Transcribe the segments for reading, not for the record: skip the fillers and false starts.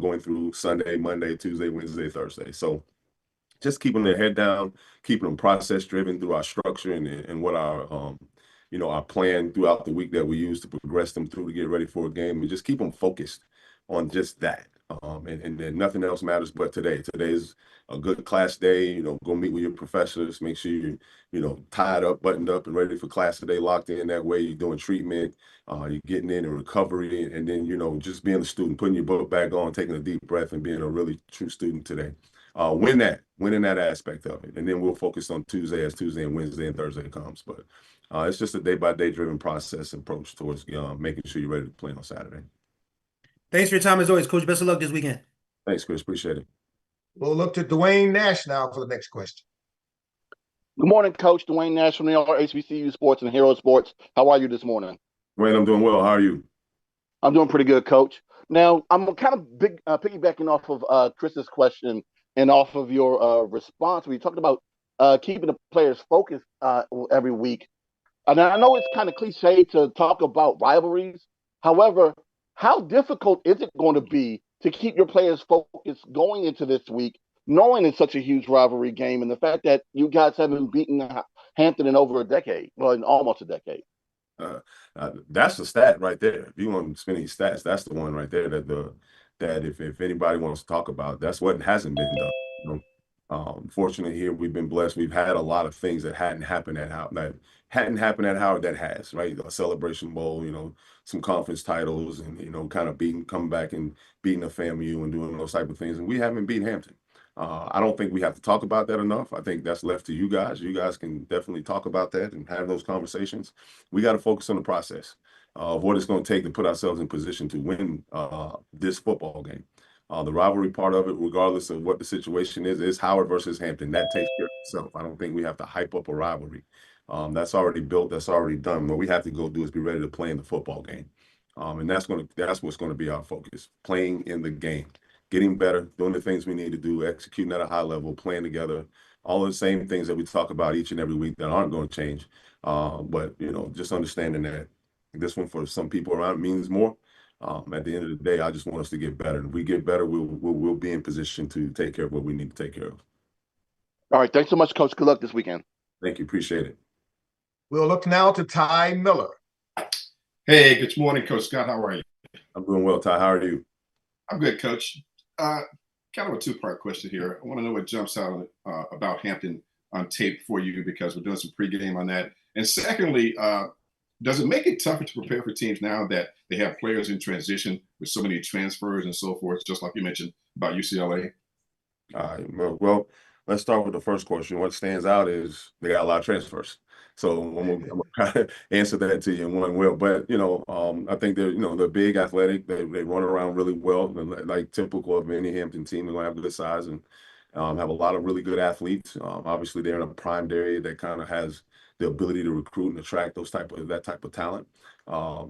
going through Sunday, Monday, Tuesday, Wednesday, Thursday. So just keeping their head down, keeping them process driven through our structure and what our our plan throughout the week that we use to progress them through to get ready for a game, and just keep them focused on just that. And then nothing else matters but today. Today is a good class day. Go meet with your professors. Make sure you're tied up, buttoned up, and ready for class today, locked in. That way you're doing treatment, you're getting in recovery, and then, just being a student, putting your book back on, taking a deep breath, and being a really true student today. Winning that aspect of it. And then we'll focus on Tuesday as Tuesday and Wednesday and Thursday comes. But it's just a day-by-day driven process approach towards making sure you're ready to play on Saturday. Thanks for your time as always, Coach. Best of luck this weekend. Thanks, Chris. Appreciate it. We'll look to Dwayne Nash now for the next question. Good morning, Coach. Dwayne Nash from the HBCU Sports and Hero Sports. How are you this morning? Dwayne, I'm doing well. How are you? I'm doing pretty good, Coach. Now, I'm kind of piggybacking off of Chris's question and off of your response. We talked about keeping the players focused every week. And I know it's kind of cliche to talk about rivalries. However, how difficult is it going to be to keep your players focused going into this week, knowing it's such a huge rivalry game, and the fact that you guys haven't beaten Hampton in over a decade, well, in almost a decade? That's the stat right there. If you want to spend any stats, that's the one right there that if anybody wants to talk about, that's what hasn't been done. Fortunately, here we've been blessed. We've had a lot of things that hadn't happened at Howard that has, right? A Celebration Bowl, some conference titles, and kind of coming back and beating a FAMU and doing those type of things. And we haven't beaten Hampton. I don't think we have to talk about that enough. I think that's left to you guys. You guys can definitely talk about that and have those conversations. We got to focus on the process of what it's going to take to put ourselves in position to win this football game. The rivalry part of it, regardless of what the situation is Howard versus Hampton. That takes care of itself. I don't think we have to hype up a rivalry. That's already built. That's already done. What we have to go do is be ready to play in the football game. And that's what's going to be our focus, playing in the game, getting better, doing the things we need to do, executing at a high level, playing together, all the same things that we talk about each and every week that aren't going to change. But, just understanding that this one for some people around means more. At the end of the day, I just want us to get better. And if we get better, we'll be in position to take care of what we need to take care of. All right. Thanks so much, Coach. Good luck this weekend. Thank you. Appreciate it. We'll look now to Ty Miller. Hey, good morning, Coach Scott. How are you? I'm doing well, Ty. How are you? I'm good, Coach. Kind of a two-part question here. I want to know what jumps out about Hampton on tape for you, because we're doing some pregame on that. And secondly, does it make it tougher to prepare for teams now that they have players in transition with so many transfers and so forth, just like you mentioned about UCLA? Well, let's start with the first question. What stands out is they got a lot of transfers. So I'm gonna kind of answer that to you in one will. But I think they're big, athletic. They run around really well, like typical of any Hampton team. They're gonna have good size and have a lot of really good athletes. Obviously, they're in a prime area that kind of has the ability to recruit and attract that type of talent.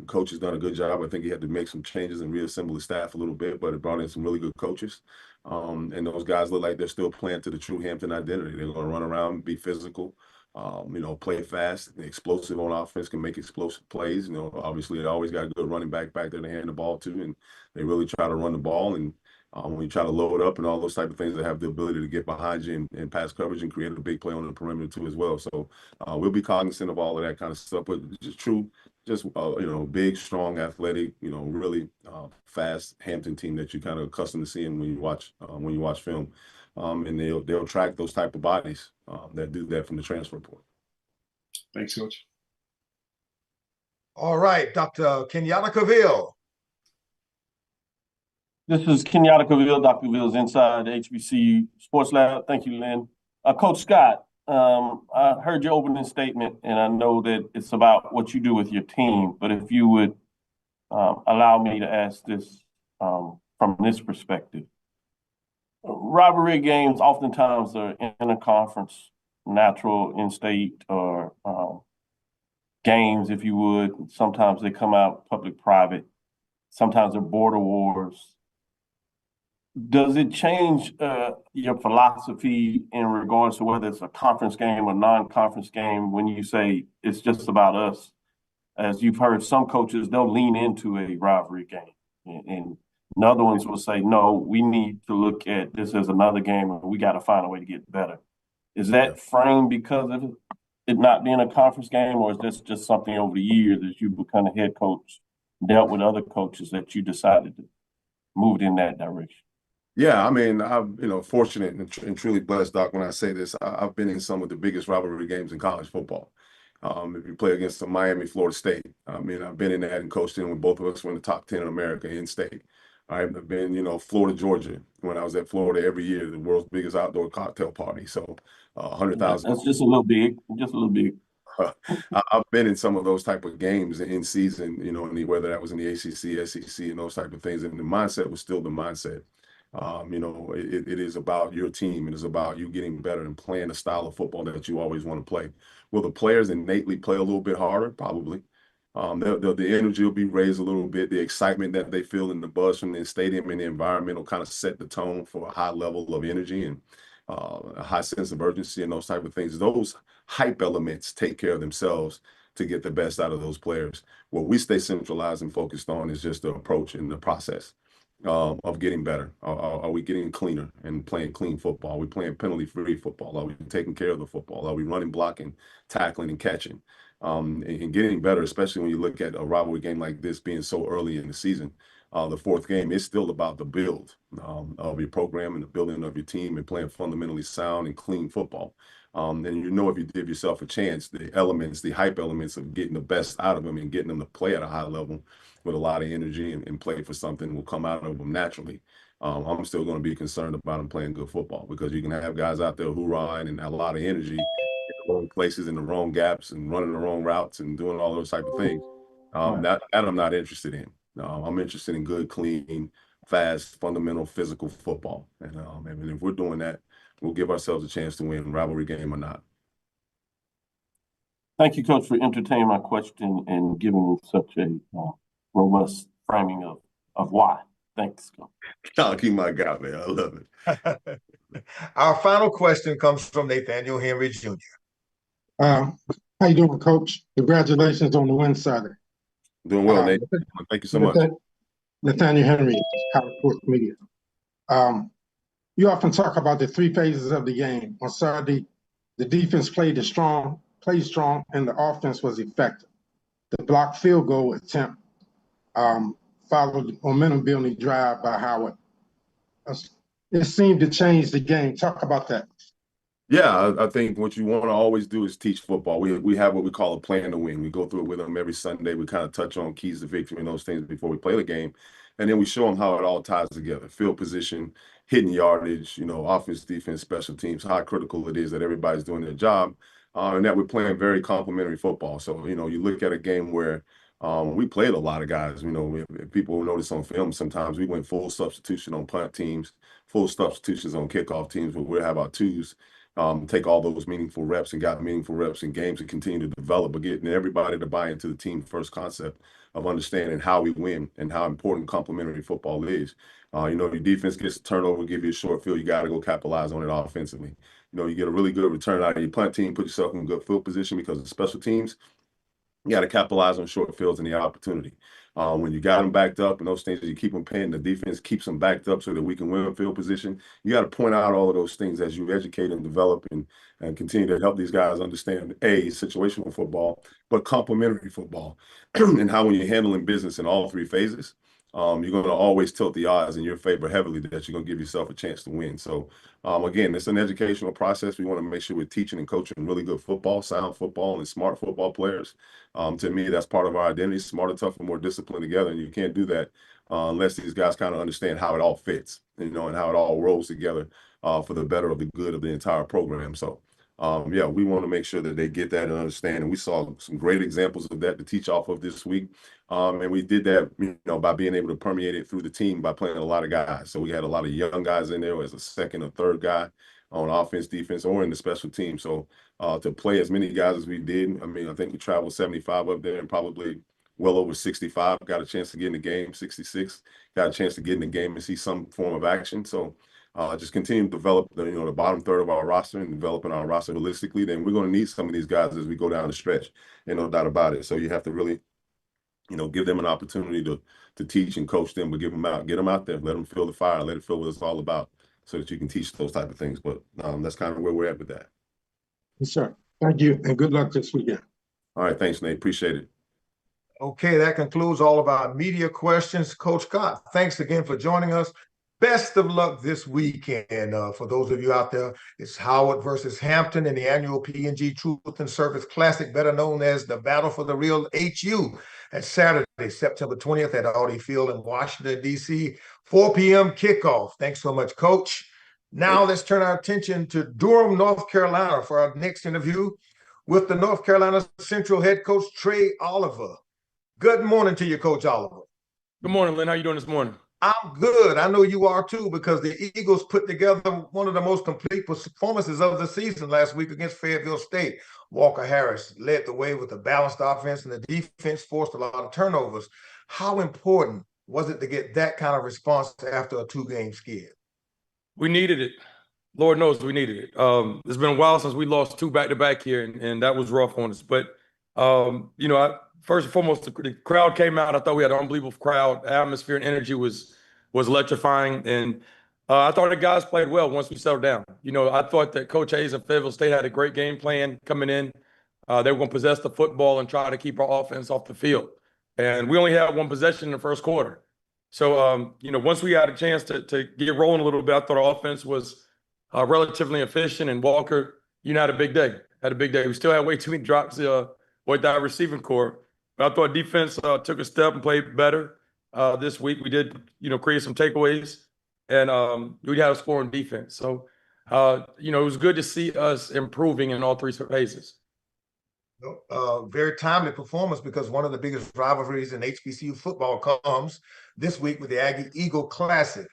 Coach has done a good job. I think he had to make some changes and reassemble his staff a little bit, but it brought in some really good coaches. And those guys look like they're still playing to the true Hampton identity. They're going to run around, be physical, play fast, explosive on offense, can make explosive plays. Obviously they always got a good running back there to hand the ball to, and they really try to run the ball. And when you try to load up and all those type of things, they have the ability to get behind you and pass coverage and create a big play on the perimeter too as well. So we'll be cognizant of all of that kind of stuff, but just big, strong, athletic, really fast Hampton team that you're kind of accustomed to seeing when you watch film. And they'll track those type of bodies that do that from the transfer portal. Thanks, Coach. All right, Dr. Kenyatta Cavill. This is Kenyatta Cavill, Dr. Cavill's inside the HBCU Sports Lab. Thank you, Lynn. Coach Scott, I heard your opening statement, and I know that it's about what you do with your team, but if you would allow me to ask this from this perspective. Rivalry games oftentimes are interconference, natural, in-state, or games, if you would. Sometimes they come out public-private. Sometimes they're border wars. Does it change your philosophy in regards to whether it's a conference game or non-conference game when you say it's just about us? As you've heard, some coaches, they'll lean into a rivalry game and And other ones will say, no, we need to look at this as another game and we got to find a way to get better. Is that framed because of it not being a conference game, or is this just something over the years as you become a head coach, dealt with other coaches that you decided to move in that direction? Yeah, I mean, I'm fortunate and truly blessed, Doc. When I say this, I've been in some of the biggest rivalry games in college football. If you play against the Miami, Florida State, I mean, I've been in that and coached in when both of us were in the top 10 in America in state. I've been, Florida, Georgia, when I was at Florida every year, the world's biggest outdoor cocktail party. So 100,000. That's just a little big, just a little big. I've been in some of those type of games in season, whether that was in the ACC, SEC, and those type of things. And the mindset was still the mindset. It is about your team. It is about you getting better and playing the style of football that you always want to play. Will the players innately play a little bit harder? Probably. The energy will be raised a little bit. The excitement that they feel in the buzz from the stadium and the environment will kind of set the tone for a high level of energy and a high sense of urgency and those type of things. Those hype elements take care of themselves to get the best out of those players. What we stay centralized and focused on is just the approach and the process of getting better. Are we getting cleaner and playing clean football? Are we playing penalty-free football? Are we taking care of the football? Are we running, blocking, tackling, and catching? And getting better, especially when you look at a rivalry game like this being so early in the season. The fourth game is still about the build of your program and the building of your team and playing fundamentally sound and clean football. And if you give yourself a chance, the elements, the hype elements of getting the best out of them and getting them to play at a high level with a lot of energy and play for something will come out of them naturally. I'm still going to be concerned about them playing good football because you can have guys out there hoorahing and have a lot of energy in the wrong places, in the wrong gaps, and running the wrong routes and doing all those type of things. That I'm not interested in. I'm interested in good, clean, fast, fundamental, physical football. And if we're doing that, we'll give ourselves a chance to win, rivalry game or not. Thank you, Coach, for entertaining my question and giving me such a robust framing of why. Thanks, Coach. I'll keep my guy, man. I love it. Our final question comes from Nathaniel Henry Jr. How you doing, Coach? Congratulations on the win Saturday. Doing well, Nate. Thank you so much. Nathaniel Henry, College Sports Media. You often talk about the three phases of the game. On Saturday, the defense played strong, and the offense was effective. The blocked field goal attempt followed the momentum-building drive by Howard. It seemed to change the game. Talk about that. Yeah, I think what you want to always do is teach football. We have what we call a plan to win. We go through it with them every Sunday. We kind of touch on keys to victory and those things before we play the game. And then we show them how it all ties together. Field position, hitting yardage, offense, defense, special teams, how critical it is that everybody's doing their job, and that we're playing very complementary football. So, you look at a game where we played a lot of guys. If people notice on film, sometimes we went full substitution on punt teams, full substitutions on kickoff teams, but we'll have our twos take all those meaningful reps and got meaningful reps in games and continue to develop, but getting everybody to buy into the team first concept of understanding how we win and how important complementary football is. Your defense gets a turnover, give you a short field, you got to go capitalize on it offensively. You get a really good return out of your punt team, put yourself in a good field position because of special teams. You got to capitalize on short fields and the opportunity. When you got them backed up and those things, you keep them pinned, the defense keeps them backed up so that we can win field position. You got to point out all of those things as you educate and develop and continue to help these guys understand, situational football, but complementary football and how when you're handling business in all three phases, you're going to always tilt the odds in your favor heavily that you're going to give yourself a chance to win. So, again, it's an educational process. We want to make sure we're teaching and coaching really good football, sound football, and smart football players. To me, that's part of our identity, smarter, tougher, more disciplined together. And you can't do that unless these guys kind of understand how it all fits, and how it all rolls together for the better of the good of the entire program. So, we want to make sure that they get that and understand. And we saw some great examples of that to teach off of this week. And we did that, by being able to permeate it through the team by playing a lot of guys. So we had a lot of young guys in there as a second or third guy on offense, defense, or in the special team. So to play as many guys as we did, I think we traveled 75 up there and probably well over 65 got a chance to get in the game, 66 got a chance to get in the game and see some form of action. So just continue to develop the bottom third of our roster and developing our roster holistically. Then we're going to need some of these guys as we go down the stretch, no doubt about it. So you have to really give them an opportunity to teach and coach them, but get them out there, let them feel the fire, let it feel what it's all about, so that you can teach those type of things. But that's kind of where we're at with that. Yes, sir. Thank you, and good luck this weekend. All right, thanks, Nate. Appreciate it. Okay, that concludes all of our media questions. Coach Scott, thanks again for joining us. Best of luck this weekend. For those of you out there, it's Howard versus Hampton in the annual P&G Truth and Service Classic, better known as the Battle for the Real HU. That's Saturday, September 20th at Audi Field in Washington, D.C., 4 p.m. kickoff. Thanks so much, Coach. Now let's turn our attention to Durham, North Carolina for our next interview with the North Carolina Central head coach, Trey Oliver. Good morning to you, Coach Oliver. Good morning, Lynn. How you doing this morning? I'm good. I know you are too, because the Eagles put together one of the most complete performances of the season last week against Fayetteville State. Walker Harris led the way with a balanced offense, and the defense forced a lot of turnovers. How important was it to get that kind of response after a 2-game skid? We needed it. Lord knows we needed it. It's been a while since we lost 2 back-to-back here, and that was rough on us. But, first and foremost, the crowd came out. I thought we had an unbelievable crowd. Atmosphere and energy was electrifying. And I thought the guys played well once we settled down. I thought that Coach Hayes and Fayetteville State had a great game plan coming in. They were going to possess the football and try to keep our offense off the field. And we only had 1 possession in the first quarter. So, once we had a chance to get rolling a little bit, I thought our offense was relatively efficient. And Walker, had a big day. We still had way too many drops with that receiving core. But I thought defense took a step and played better this week. We did, create some takeaways, and we had a score on defense. So, it was good to see us improving in all 3 phases. Very timely performance, because one of the biggest rivalries in HBCU football comes this week with the Aggie Eagle Classic.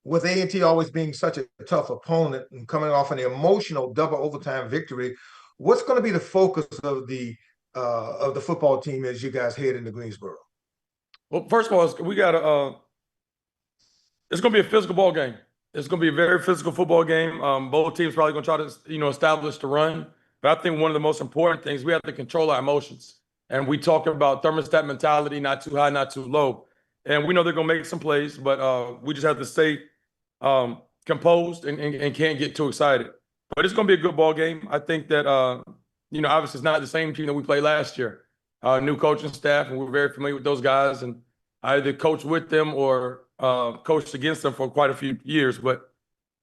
With A&T always being such a tough opponent and coming off an emotional double overtime victory, what's going to be the focus of the football team as you guys head into Greensboro? Well, first of all, we got it's going to be a physical ball game. It's going to be a very physical football game. Both teams probably going to try to, establish the run. But I think one of the most important things, we have to control our emotions. And we talk about thermostat mentality, not too high, not too low. And we know they're going to make some plays, but we just have to stay composed and can't get too excited. But it's going to be a good ball game. I think that, obviously it's not the same team that we played last year. New coaching staff, and we're very familiar with those guys. And I either coached with them or coached against them for quite a few years. But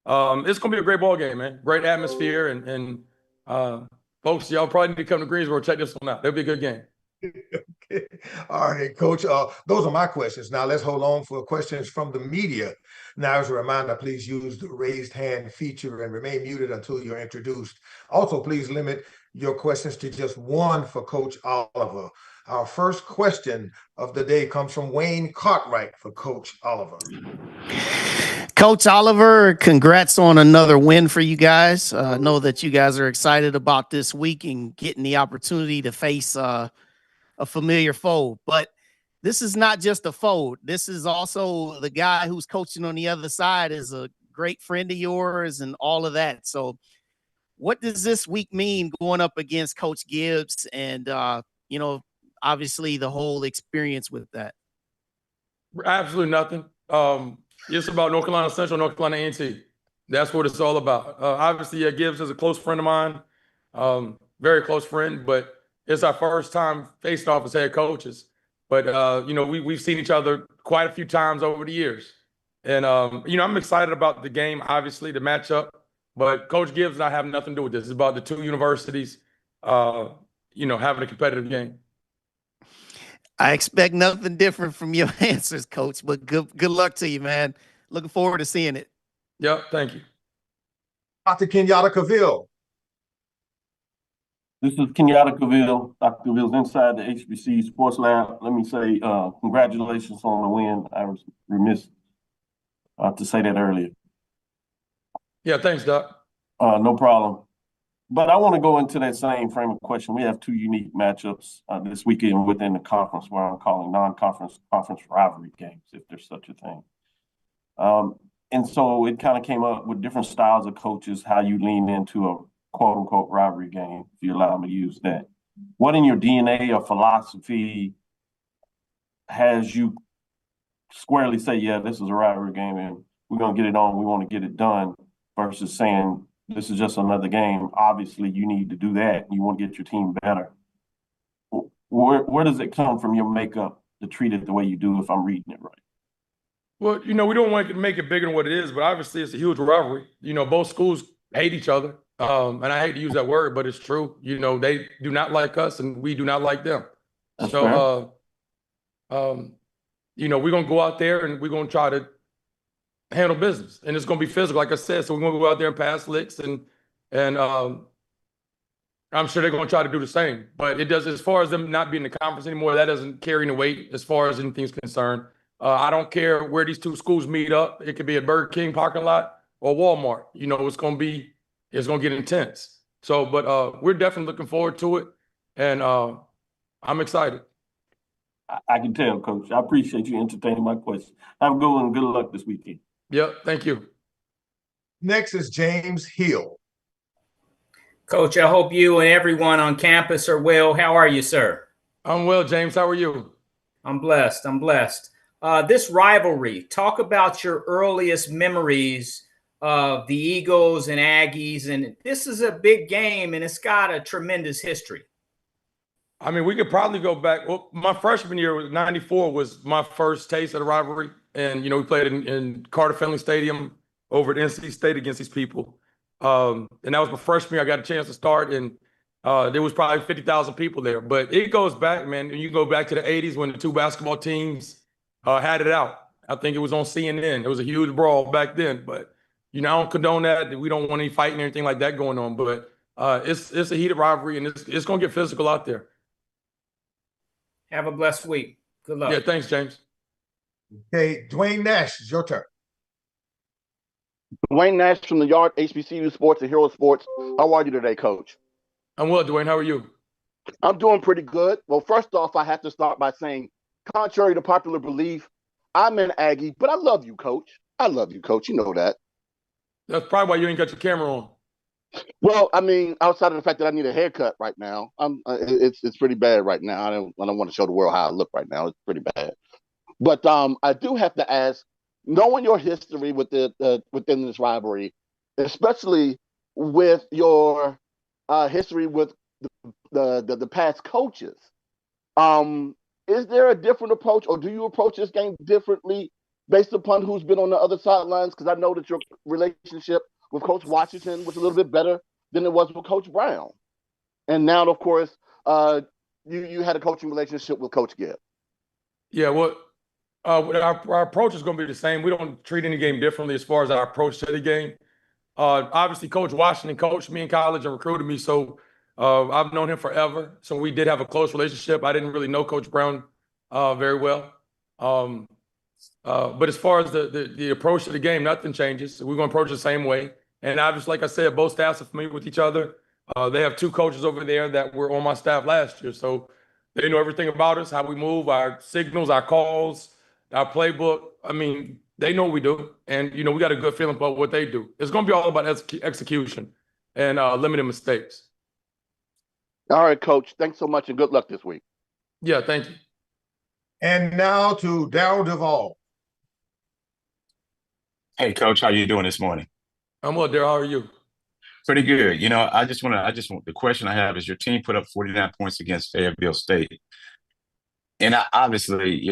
it's going to be a great ball game, man. Great atmosphere. And folks, y'all probably need to come to Greensboro, check this one out. It'll be a good game. Okay. All right, Coach. Those are my questions. Now let's hold on for questions from the media. Now, as a reminder, please use the raised hand feature and remain muted until you're introduced. Also, please limit your questions to just 1 for Coach Oliver. Our first question of the day comes from Wayne Cartwright for Coach Oliver. Coach Oliver, congrats on another win for you guys. I know that you guys are excited about this week and getting the opportunity to face a familiar foe. But this is not just a foe. This is also the guy who's coaching on the other side is a great friend of yours and all of that. So what does this week mean going up against Coach Gibbs and, obviously the whole experience with that? Absolutely nothing. It's about North Carolina Central, North Carolina A&T. That's what it's all about. Obviously, Gibbs is a close friend of mine, very close friend, but it's our first time facing off as head coaches. But, we've seen each other quite a few times over the years. And, I'm excited about the game, obviously, the matchup. But Coach Gibbs and I have nothing to do with this. It's about the 2 universities, having a competitive game. I expect nothing different from your answers, Coach, but good luck to you, man. Looking forward to seeing it. Yep, thank you. Dr. Kenyatta Cavill. This is Kenyatta Cavill. Dr. Cavill's inside the HBCU Sports Lab. Let me say congratulations on the win. I was remiss to say that earlier. Yeah, thanks, Doc. No problem. But I want to go into that same frame of question. We have 2 unique matchups this weekend within the conference, where I'm calling non-conference conference rivalry games, if there's such a thing. And so it kind of came up with different styles of coaches, how you lean into a quote-unquote rivalry game, if you allow me to use that. What in your DNA or philosophy has you squarely say, yeah, this is a rivalry game and we're going to get it on, we want to get it done, versus saying this is just another game? Obviously, you need to do that. You want to get your team better. Where does it come from, your makeup, to treat it the way you do, if I'm reading it right? Well, we don't want to make it bigger than what it is, but obviously it's a huge rivalry. Both schools hate each other. And I hate to use that word, but it's true. They do not like us and we do not like them. That's so, we're going to go out there and we're going to try to handle business, and it's going to be physical, like I said. So we're going to go out there and pass licks, and I'm sure they're going to try to do the same. But it does, as far as them not being in the conference anymore, that doesn't carry any weight as far as anything's concerned. I don't care where these two schools meet up. It could be a Burger King parking lot or Walmart. It's going to get intense. So, but we're definitely looking forward to it, and I'm excited. I can tell, Coach. I appreciate you entertaining my question. Have a good one. Good luck this weekend. Yep, thank you. Next is James Hill. Coach, I hope you and everyone on campus are well. How are you, sir? I'm well, James. How are you? I'm blessed. This rivalry, talk about your earliest memories of the Eagles and Aggies. And this is a big game, and it's got a tremendous history. I mean, we could probably go back. Well, my freshman year, 94, was my first taste of the rivalry. And, we played in Carter Finley Stadium over at NC State against these people. And that was my freshman year. I got a chance to start, and there was probably 50,000 people there. But it goes back, man. You go back to the 80s when the two basketball teams had it out. I think it was on CNN. It was a huge brawl back then. But, I don't condone that. We don't want any fighting or anything like that going on. But it's a heated rivalry, and it's going to get physical out there. Have a blessed week. Good luck. Yeah, thanks, James. Okay, Dwayne Nash, it's your turn. Dwayne Nash from the Yard, HBCU Sports and Hero Sports. How are you today, Coach? I'm well, Dwayne. How are you? I'm doing pretty good. Well, first off, I have to start by saying, contrary to popular belief, I'm an Aggie, but I love you, Coach. I love you, Coach. You know that. That's probably why you ain't got your camera on. Well, I mean, outside of the fact that I need a haircut right now, it's pretty bad right now. I don't want to show the world how I look right now. It's pretty bad. But I do have to ask, knowing your history within this rivalry, especially with your history with the past coaches, is there a different approach, or do you approach this game differently based upon who's been on the other sidelines? Because I know that your relationship with Coach Washington was a little bit better than it was with Coach Brown. And now, of course, you had a coaching relationship with Coach Gibb. Yeah, well, our approach is going to be the same. We don't treat any game differently as far as our approach to the game. Obviously, Coach Washington coached me in college and recruited me, so I've known him forever. So we did have a close relationship. I didn't really know Coach Brown very well. But as far as the approach to the game, nothing changes. We're going to approach it the same way. And obviously, like I said, both staffs are familiar with each other. They have two coaches over there that were on my staff last year. So they know everything about us, how we move, our signals, our calls, our playbook. I mean, they know what we do. And, we got a good feeling about what they do. It's going to be all about execution and limited mistakes. All right, Coach. Thanks so much and good luck this week. Yeah, thank you. And now to Darryl Duvall. Hey, Coach, how you doing this morning? I'm well, Darryl. How are you? Pretty good. The question I have is, your team put up 49 points against Fayetteville State. And obviously,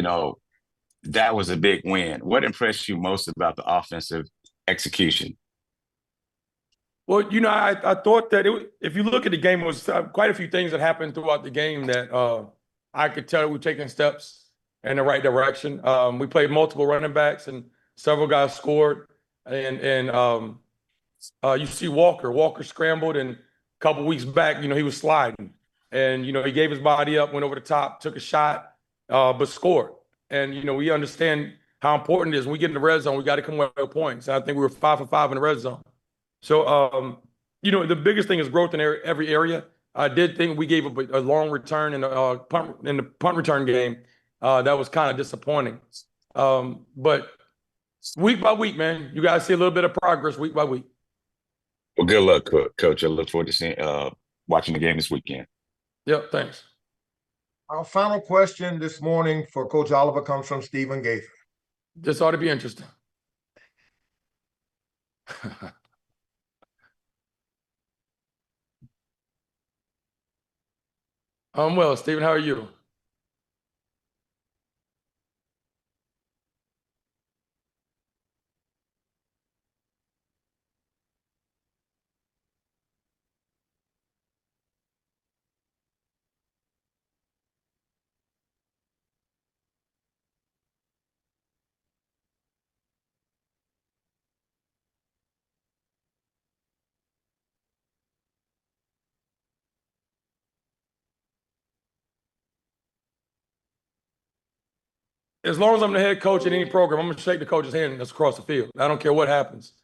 that was a big win. What impressed you most about the offensive execution? Well, I thought that if you look at the game, it was quite a few things that happened throughout the game that I could tell we were taking steps in the right direction. We played multiple running backs and several guys scored. And you see Walker scrambled, and a couple weeks back, he was sliding. And, he gave his body up, went over the top, took a shot, but scored. And, we understand how important it is. When we get in the red zone, we got to come away with points. And I think we were 5 for 5 in the red zone. So, the biggest thing is growth in every area. I did think we gave up a long return in the punt return game. That was kind of disappointing. But week by week, man, you guys see a little bit of progress week by week. Well, good luck, Coach. I look forward to watching the game this weekend. Yep, thanks. Our final question this morning for Coach Oliver comes from Stephen Gaither. This ought to be interesting. I'm well, Stephen. How are you? As long as I'm the head coach in any program, I'm going to shake the coach's hand that's across the field. I don't care what happens.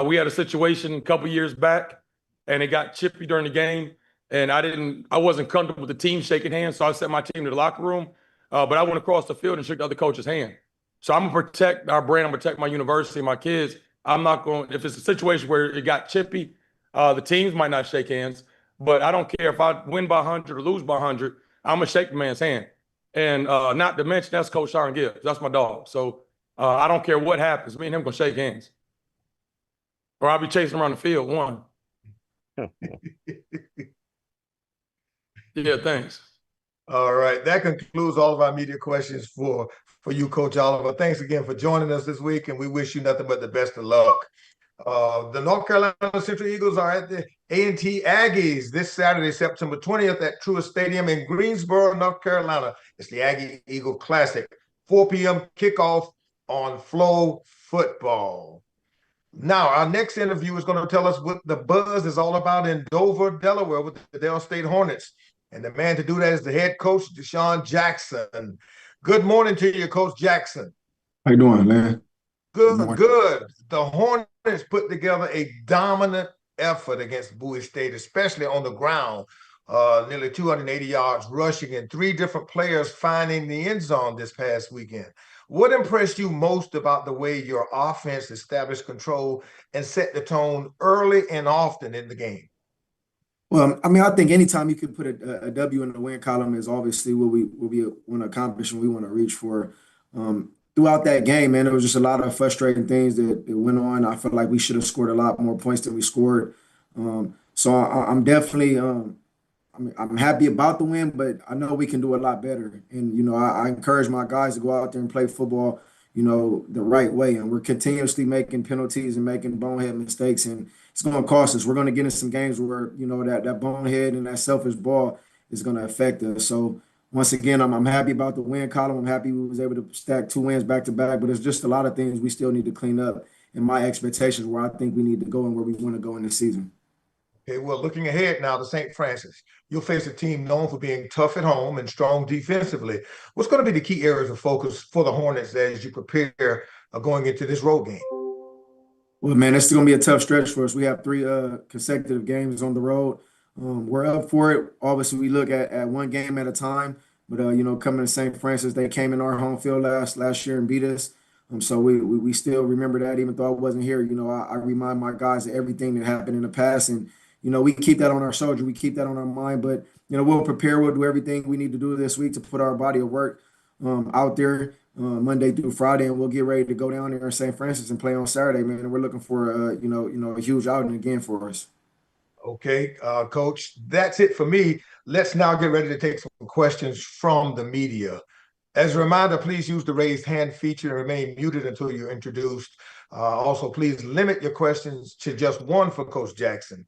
We had a situation a couple years back, and it got chippy during the game, and I wasn't comfortable with the team shaking hands, so I sent my team to the locker room. But I went across the field and shook the other coach's hand. So I'm going to protect our brand. I'm going to protect my university, my kids. I'm not going, if it's a situation where it got chippy, the teams might not shake hands, but I don't care if I win by 100 or lose by 100, I'm going to shake the man's hand. And not to mention, that's Coach Sharon Gibbs. That's my dog. So I don't care what happens. Me and him going to shake hands. Or I'll be chasing around the field, one. Yeah, thanks. All right. That concludes all of our media questions for you, Coach Oliver. Thanks again for joining us this week, and we wish you nothing but the best of luck. The North Carolina Central Eagles are at the A&T Aggies this Saturday, September 20th at Truist Stadium in Greensboro, North Carolina. It's the Aggie Eagle Classic, 4 p.m. kickoff on Flow Football. Now, our next interview is going to tell us what the buzz is all about in Dover, Delaware with the Dale State Hornets. And the man to do that is the head coach, Deshaun Jackson. Good morning to you, Coach Jackson. How you doing, man? Good, good. The Hornets put together a dominant effort against Bowie State, especially on the ground. Nearly 280 yards rushing and 3 different players finding the end zone this past weekend. What impressed you most about the way your offense established control and set the tone early and often in the game? Well, I mean, I think anytime you can put a W in the win column is obviously what we want to accomplish and we want to reach for. Throughout that game, man, there was just a lot of frustrating things that went on. I felt like we should have scored a lot more points than we scored. So I'm definitely I'm happy about the win, but I know we can do a lot better. And, you know, I encourage my guys to go out there and play football, you know, the right way. And we're continuously making penalties and making bonehead mistakes. And it's going to cost us. We're going to get in some games where, you know, that bonehead and that selfish ball is going to affect us. So, once again, I'm happy about the win column. I'm happy we was able to stack 2 wins back to back, but it's just a lot of things we still need to clean up in my expectations where I think we need to go and where we want to go in this season. Okay, well, looking ahead now to St. Francis, you'll face a team known for being tough at home and strong defensively. What's going to be the key areas of focus for the Hornets as you prepare going into this road game? Well, man, it's going to be a tough stretch for us. We have 3 consecutive games on the road. We're up for it. Obviously, we look at one game at a time. But, you know, coming to St. Francis, they came in our home field last year and beat us. So we still remember that, even though I wasn't here. You know, I remind my guys of everything that happened in the past. And, you know, we keep that on our shoulder. We keep that on our mind. But, you know, we'll prepare. We'll do everything we need to do this week to put our body of work out there Monday through Friday. And we'll get ready to go down there in St. Francis and play on Saturday, man. And we're looking for, you know, a huge outing again for us. Okay, Coach, that's it for me. Let's now get ready to take some questions from the media. As a reminder, please use the raised hand feature and remain muted until you're introduced. Also, please limit your questions to just one for Coach Jackson.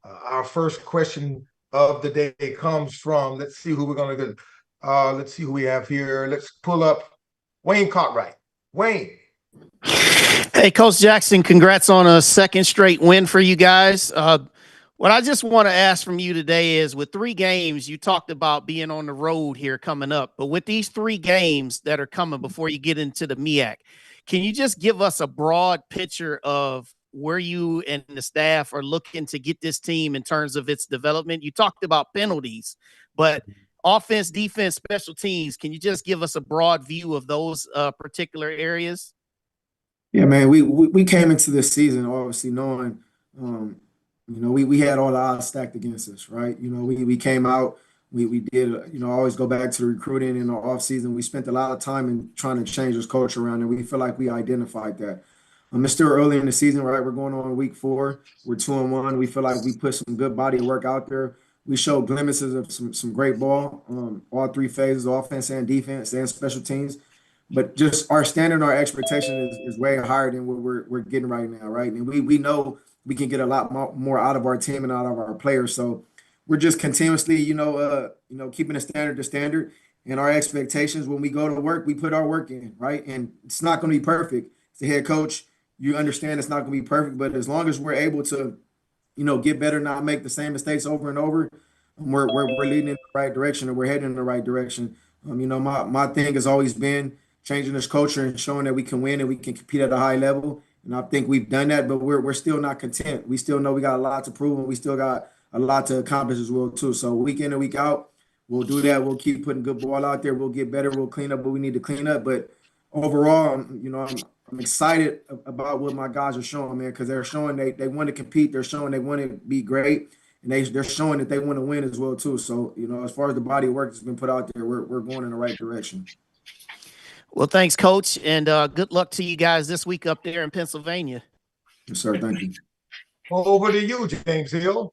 Our first question of the day comes from, let's see who we're going to get. Let's see who we have here. Let's pull up Wayne Cartwright. Wayne. Hey, Coach Jackson, congrats on a second straight win for you guys. What I just want to ask from you today is, with 3 games, you talked about being on the road here coming up, but with these 3 games that are coming before you get into the MEAC, can you just give us a broad picture of where you and the staff are looking to get this team in terms of its development? You talked about penalties, but offense, defense, special teams, can you just give us a broad view of those particular areas? Yeah, man, we came into this season obviously knowing you know, we had all the odds stacked against us, right? You know, we came out We did, always go back to the recruiting in the offseason. We spent a lot of time in trying to change this culture around, and we feel like we identified that. It's still early in the season, right? We're going on week 4. We're 2-1. We feel like we put some good body of work out there. We showed glimpses of some great ball, all 3 phases, offense and defense and special teams. But just our standard, our expectation is way higher than what we're getting right now, right? And we know we can get a lot more out of our team and out of our players. So we're just continuously, keeping the standard to standard, and our expectations when we go to work, we put our work in, right? And it's not going to be perfect. As the head coach, you understand it's not going to be perfect, but as long as we're able to, get better, not make the same mistakes over and over, we're leading in the right direction, and we're heading in the right direction. My thing has always been changing this culture and showing that we can win and we can compete at a high level. And I think we've done that, but we're still not content. We still know we got a lot to prove, and we still got a lot to accomplish as well too. So week in and week out, we'll do that. We'll keep putting good ball out there. We'll get better. We'll clean up what we need to clean up. But overall, I'm excited about what my guys are showing, man, because they're showing they want to compete. They're showing they want to be great, and they're showing that they want to win as well too. So as far as the body of work that's been put out there, we're going in the right direction. Well, thanks, Coach, and good luck to you guys this week up there in Pennsylvania. Yes, sir. Thank you. Over to you, James Hill.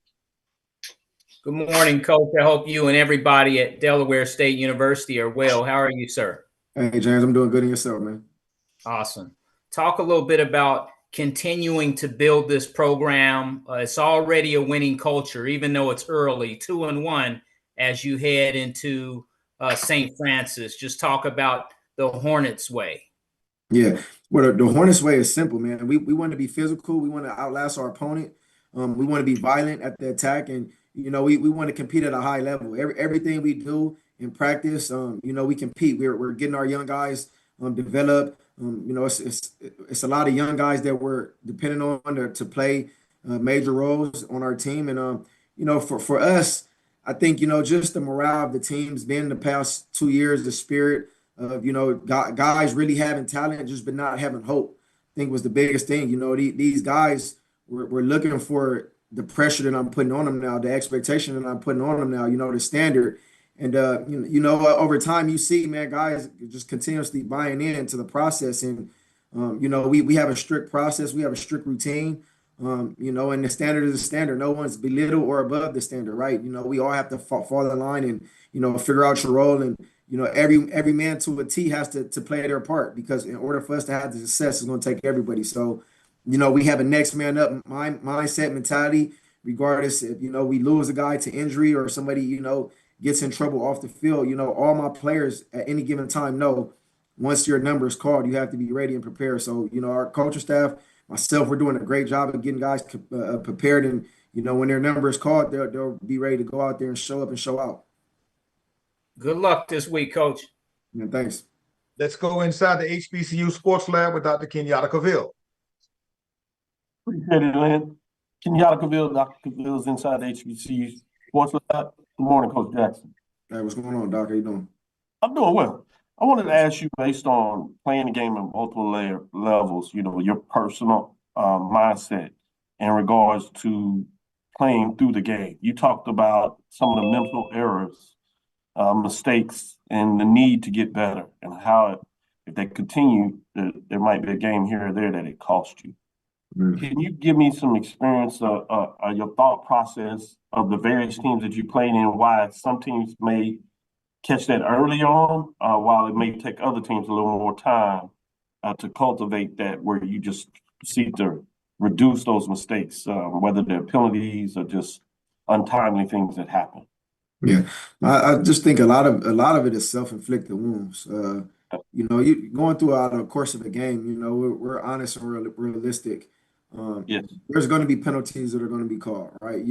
Good morning, Coach. I hope you and everybody at Delaware State University are well. How are you, sir? Hey, James, I'm doing good in yourself, man. Awesome. Talk a little bit about continuing to build this program. It's already a winning culture, even though it's early, 2-1 as you head into St. Francis. Just talk about the Hornets way. Yeah, well, the Hornets way is simple, man. We want to be physical. We want to outlast our opponent. We want to be violent at the attack, and we want to compete at a high level. Everything we do in practice, we compete. We're getting our young guys developed. It's a lot of young guys that we're depending on to play major roles on our team, and for us, I think just the morale of the team's been the past 2 years, the spirit of guys really having talent, just but not having hope. I think was the biggest thing. These guys were looking for the pressure that I'm putting on them now, the expectation that I'm putting on them now, the standard. And, over time, you see, man, guys just continuously buying into the process. And, we have a strict process. We have a strict routine, and the standard is the standard. No one's belittled or above the standard, right? We all have to fall in line and, figure out your role. And, every man to a T has to play their part, because in order for us to have the success, it's going to take everybody. So, we have a next man up mindset mentality, regardless if, we lose a guy to injury or somebody, gets in trouble off the field. All my players at any given time know once your number is called, you have to be ready and prepared. So, our culture staff, myself, we're doing a great job of getting guys prepared. And, when their number is called, they'll be ready to go out there and show up and show out. Good luck this week, Coach. Yeah, thanks. Let's go inside the HBCU Sports Lab with Dr. Kenyatta Cavill. Appreciate it, Lynn. Kenyatta Cavill, Dr. Cavill is inside the HBCU Sports Lab. Good morning, Coach Jackson. Hey, what's going on, Doc? How you doing? I'm doing well. I wanted to ask you, based on playing the game at multiple levels, your personal mindset in regards to playing through the game. You talked about some of the mental errors, mistakes, and the need to get better, and how if they continue, there might be a game here or there that it cost you. Can you give me some experience of your thought process of the various teams that you played in, why some teams may catch that early on, while it may take other teams a little more time to cultivate that, where you just seek to reduce those mistakes, whether they're penalties or just untimely things that happen? Yeah, I just think a lot of it is self-inflicted wounds. You going throughout the course of a game, we're honest and realistic. Yes. There's going to be penalties that are going to be called, right?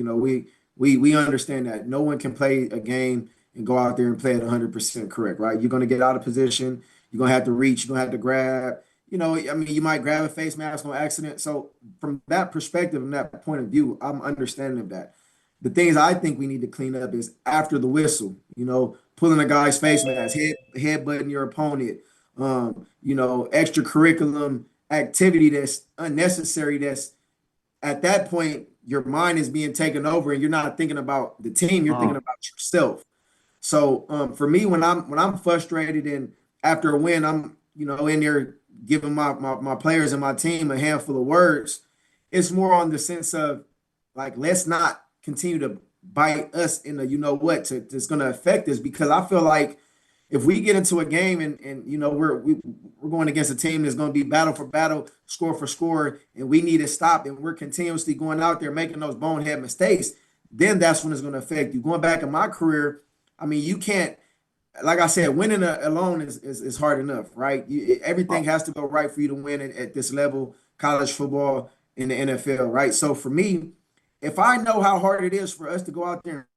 We understand that no one can play a game and go out there and play it 100% correct, right? You're going to get out of position. You're going to have to reach. You're going to have to grab. You might grab a face mask on accident. So from that perspective and that point of view, I'm understanding of that. The things I think we need to clean up is after the whistle, pulling a guy's face mask, headbutting your opponent, extracurricular activity that's unnecessary, that's at that point your mind is being taken over and you're not thinking about the team, you're thinking about yourself. So for me, when I'm frustrated and after a win, I'm in there giving my players and my team a handful of words. It's more on the sense of like, let's not continue to bite us in the that's going to affect us, because I feel like if we get into a game and we're going against a team that's going to be battle for battle, score for score, and we need to stop, and we're continuously going out there making those bonehead mistakes, then that's when it's going to affect you. Going back in my career, I mean, you can't, like I said, winning alone is hard enough, right? Everything has to go right for you to win at this level, college football, in the NFL, right? So for me, if I know how hard it is for us to go out there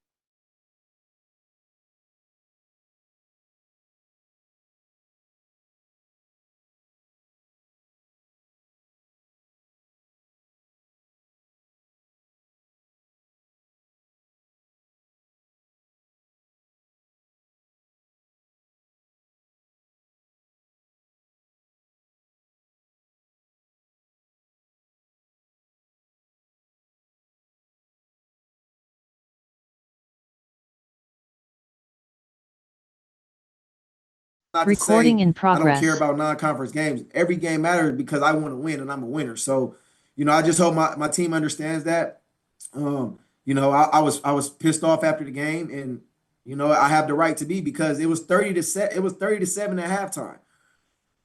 not to Recording say in I don't progress. care about non-conference games. Every game matters because I want to win and I'm a winner. So, I just hope my team understands that. I was pissed off after the game, and I have the right to be, because it was 30-7 at halftime.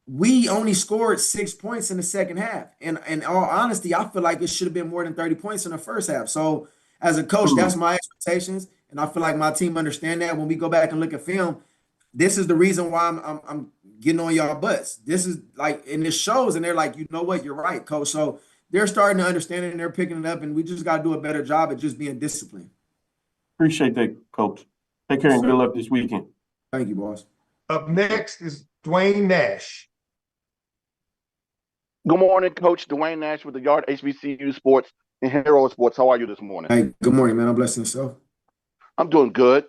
We only scored 6 points in the second half. And in all honesty, I feel like it should have been more than 30 points in the first half. So as a coach, that's my expectations. And I feel like my team understand that. When we go back and look at film, this is the reason why I'm getting on y'all butts. This is like, and it shows, and they're like, you know what, you're right, coach. So they're starting to understand it, and they're picking it up, and we just got to do a better job at just being disciplined. Appreciate that, Coach. Take care and good luck this weekend. Thank you, boss. Up next is Dwayne Nash. Good morning, Coach. Dwayne Nash with the Yard HBCU Sports and Hero Sports. How are you this morning? Hey, good morning, man. I'm blessing yourself. I'm doing good.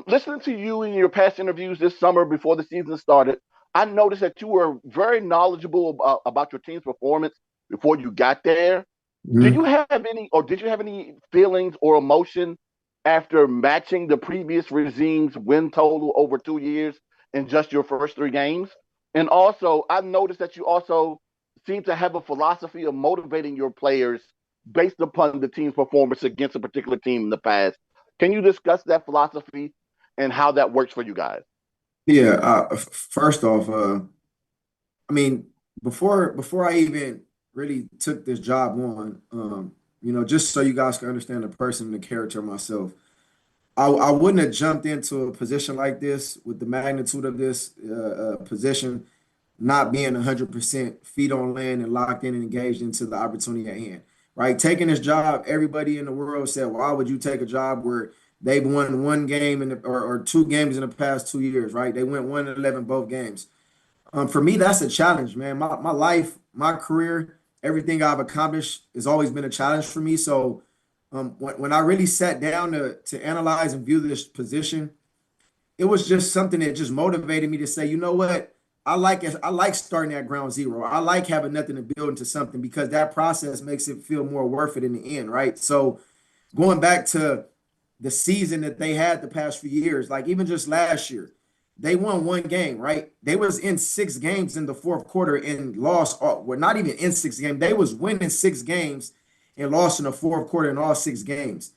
Listening to you in your past interviews this summer before the season started, I noticed that you were very knowledgeable about your team's performance before you got there. Did you have any feelings or emotion after matching the previous regime's win total over 2 years in just your first 3 games? And also, I noticed that you also seem to have a philosophy of motivating your players based upon the team's performance against a particular team in the past. Can you discuss that philosophy and how that works for you guys? Yeah. First off, I mean, before I even really took this job on, just so you guys can understand the person and the character of myself, I wouldn't have jumped into a position like this with the magnitude of this position, not being 100% feet on land and locked in and engaged into the opportunity at hand, right? Taking this job, everybody in the world said, why would you take a job where they've won 1 game or 2 games in the past 2 years, right? They went 1-11 both games. For me, that's a challenge, man. My life, my career, everything I've accomplished has always been a challenge for me. So when I really sat down to analyze and view this position, it was just something that just motivated me to say, you know what? I like starting at ground zero. I like having nothing to build into something, because that process makes it feel more worth it in the end, right? So going back to the season that they had the past few years, like even just last year, they won 1 game, right? They was in 6 games in the fourth quarter and lost. Well, not even in 6 games. They was winning 6 games and lost in the fourth quarter in all 6 games.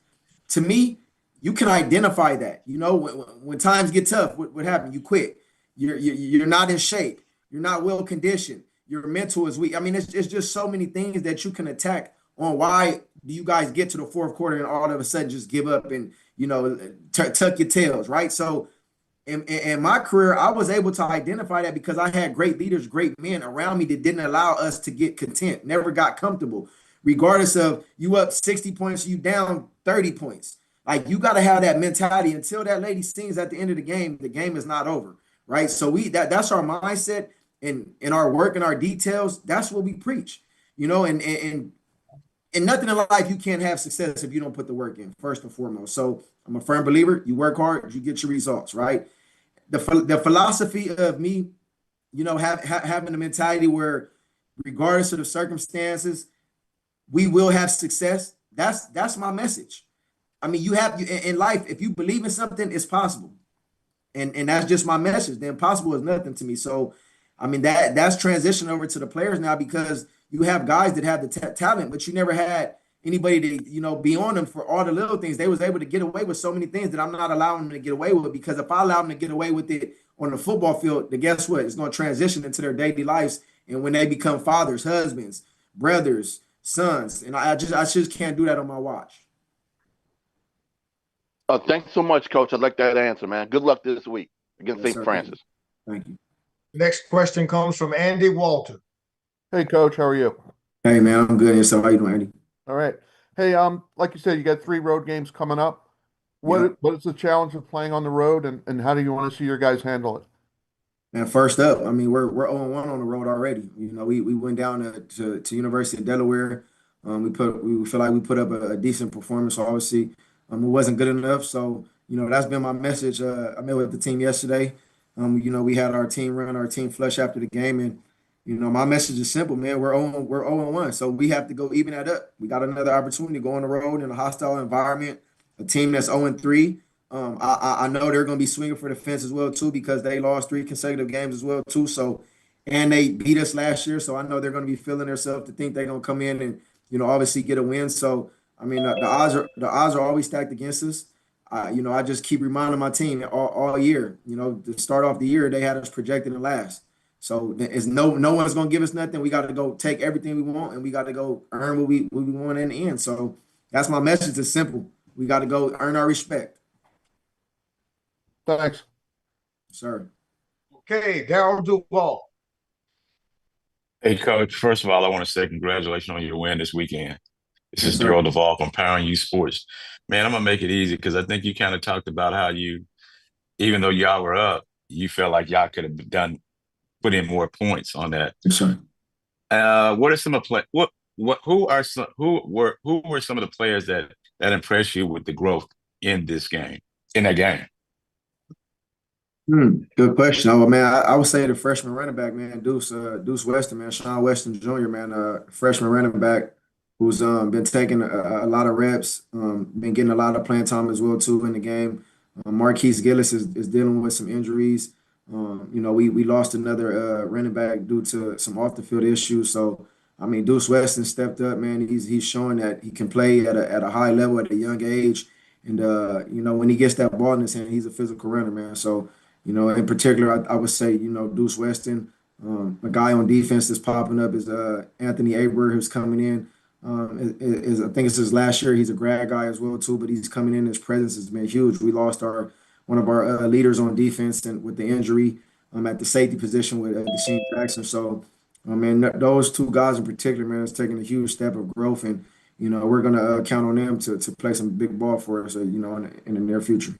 To me, you can identify that. When times get tough, what happened? You quit. You're not in shape. You're not well conditioned. Your mental is weak. I mean, it's just so many things that you can attack on. Why do you guys get to the fourth quarter and all of a sudden just give up and tuck your tails, right? So in my career, I was able to identify that because I had great leaders, great men around me that didn't allow us to get content, never got comfortable, regardless of you up 60 points, you down 30 points. Like, you got to have that mentality until that lady sings at the end of the game is not over. Right. So that's our mindset, and in our work and our details, that's what we preach, and nothing in life, you can't have success if you don't put the work in, first and foremost. So I'm a firm believer, you work hard, you get your results, right? The philosophy of me, having the mentality where regardless of the circumstances, we will have success. That's my message. I mean, in life, if you believe in something, it's possible. And that's just my message. The impossible is nothing to me. So, I mean, that's transitioned over to the players now, because you have guys that have the talent, but you never had anybody to, be on them for all the little things. They was able to get away with so many things that I'm not allowing them to get away with, because if I allow them to get away with it on the football field, then guess what? It's going to transition into their daily lives. And when they become fathers, husbands, brothers, sons, and I just can't do that on my watch. Thanks so much, Coach. I like that answer, man. Good luck this week against Yes, St. sir. Francis. Thank you. Next question comes from Andy Walter. Hey, Coach, how are you? Hey, man, I'm good. So how you doing, Andy? All right. Hey, like you said, you got 3 road games coming up. Yeah. What is the challenge of playing on the road, and how do you want to see your guys handle it? And first up, I mean, we're 0-1 on the road already. We went down to University of Delaware. We feel like we put up a decent performance. Obviously, it wasn't good enough. So, that's been my message. I met with the team yesterday. We had our team run, our team flush after the game, and my message is simple, man. We're 0-1, so we have to go even that up. We got another opportunity to go on the road in a hostile environment, a team that's 0-3. I know they're going to be swinging for the fence as well too, because they lost 3 consecutive games as well too. So, and they beat us last year, so I know they're going to be feeling themselves to think they're going to come in and obviously get a win. So, I mean, the odds are always stacked against us. I just keep reminding my team all year. To start off the year, they had us projected in last. So it's no one's going to give us nothing. We got to go take everything we want, and we got to go earn what we want in the end. So that's my message. It's simple. We got to go earn our respect. Thanks. Sir. Okay, Daryl Duval. Hey, Coach, first of all, I want to say congratulations on your win this weekend. This Yes, is sir. Daryl Duval from Powering You Sports. Man, I'm going to make it easy, because I think you kind of talked about how even though y'all were up, you felt like y'all could have put in more points on that. Yes, sir. What are some of who were some of the players that impressed you with the growth in that game? Good question. Oh man, I would say the freshman running back, man, Deuce Weston, man, Sean Weston Jr., man, freshman running back who's been taking a lot of reps, been getting a lot of playing time as well too in the game. Marquise Gillis is dealing with some injuries. We lost another running back due to some off the field issues. So I mean, Deuce Weston stepped up, man. He's showing that he can play at a high level at a young age, and when he gets that ball in his hand, he's a physical runner, man. So in particular, I would say Deuce Weston. A guy on defense that's popping up is Anthony Aber, who's coming in. I think it's his last year. He's a grad guy as well too, but he's coming in. His presence has been huge. We lost one of our leaders on defense and with the injury at the safety position with Deshaun Jackson. So, man, those 2 guys in particular, man, is taking a huge step of growth, and we're gonna count on them to play some big ball for us, in the near future.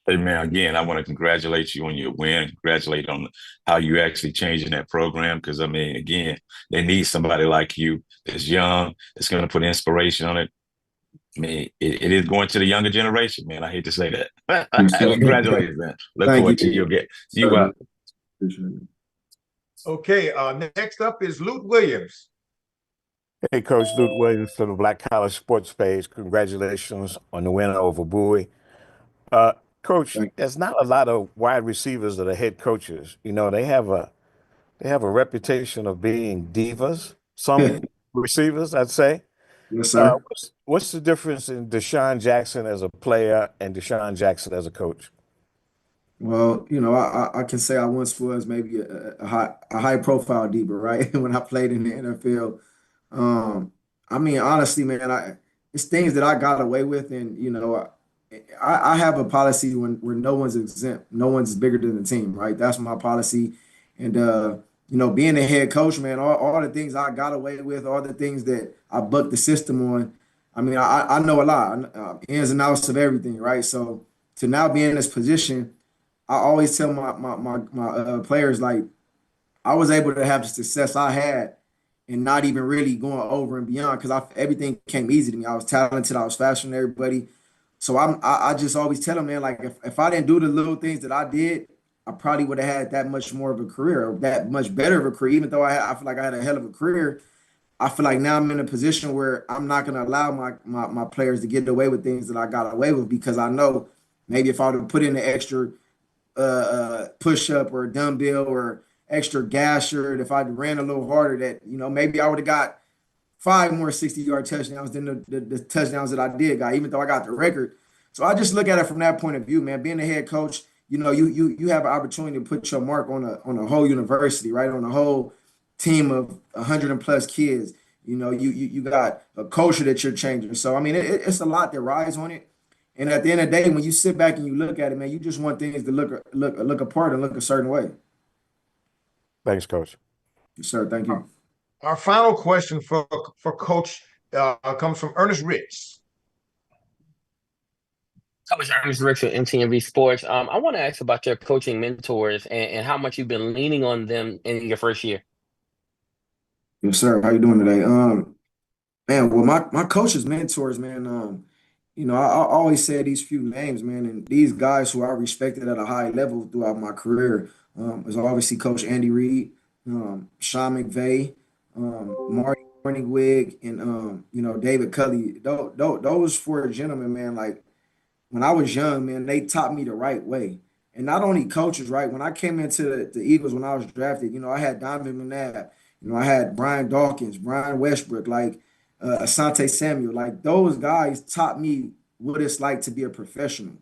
Hey, man, again, I want to congratulate you on your win. Congratulate on how you actually changing that program, because, I mean, again, they need somebody like you that's young, that's going to put inspiration on it. I mean, it is going to the younger generation, man. I hate to say that. Congratulations, man. Look forward to your get. You up. Okay, next up is Luke Williams. Hey, Coach, Luke Williams from the Black College Sports Page. Congratulations on the win over Bowie. Coach, there's not a lot of wide receivers that are head coaches. They have a reputation of being divas. Some receivers, I'd say. Yes, sir. What's the difference in Deshaun Jackson as a player and Deshaun Jackson as a coach? Well, I can say I once was maybe a high profile diva, right? When I played in the NFL. I mean, honestly, man, it's things that I got away with, and I have a policy where no one's exempt, no one's bigger than the team, right? That's my policy, and being a head coach, man, all the things I got away with, all the things that I bucked the system on. I mean, I know a lot, ins and outs of everything, right? So to now be in this position, I always tell my players, like, I was able to have the success I had and not even really going over and beyond, because everything came easy to me. I was talented, I was faster than everybody. So I just always tell them, man, like, if I didn't do the little things that I did, I probably would have had that much more of a career, or that much better of a career. Even though I feel like I had a hell of a career, I feel like now I'm in a position where I'm not going to allow my players to get away with things that I got away with, because I know maybe if I would have put in the extra push up or dumbbell or extra gas shirt, if I ran a little harder, that maybe I would have got 5 more 60-yard touchdowns than the touchdowns that I did got, even though I got the record. So I just look at it from that point of view, man. Being a head coach, you have an opportunity to put your mark on a whole university, right? On a whole team of 100+ kids. You got a culture that you're changing. So I mean, it's a lot that rides on it. And at the end of the day, when you sit back and you look at it, man, you just want things to look apart and look a certain way. Thanks, Coach. Yes, sir. Thank you. Our final question for Coach comes from Ernest Rich. Coach Ernest Ricks with MTMV Sports. I want to ask about your coaching mentors and how much you've been leaning on them in your first year. Yes, sir. How you doing today? Man, well, my coaches, mentors, man, I always say these few names, man, and these guys who I respected at a high level throughout my career is obviously Coach Andy Reid, Sean McVay, Marty Morningwig, and David Culley. Those 4 gentlemen, man, like when I was young, man, they taught me the right way. And not only coaches, right? When I came into the Eagles when I was drafted, I had Donovan McNabb, I had Brian Dawkins, Brian Westbrook, like Asante Samuel. Like those guys taught me what it's like to be a professional,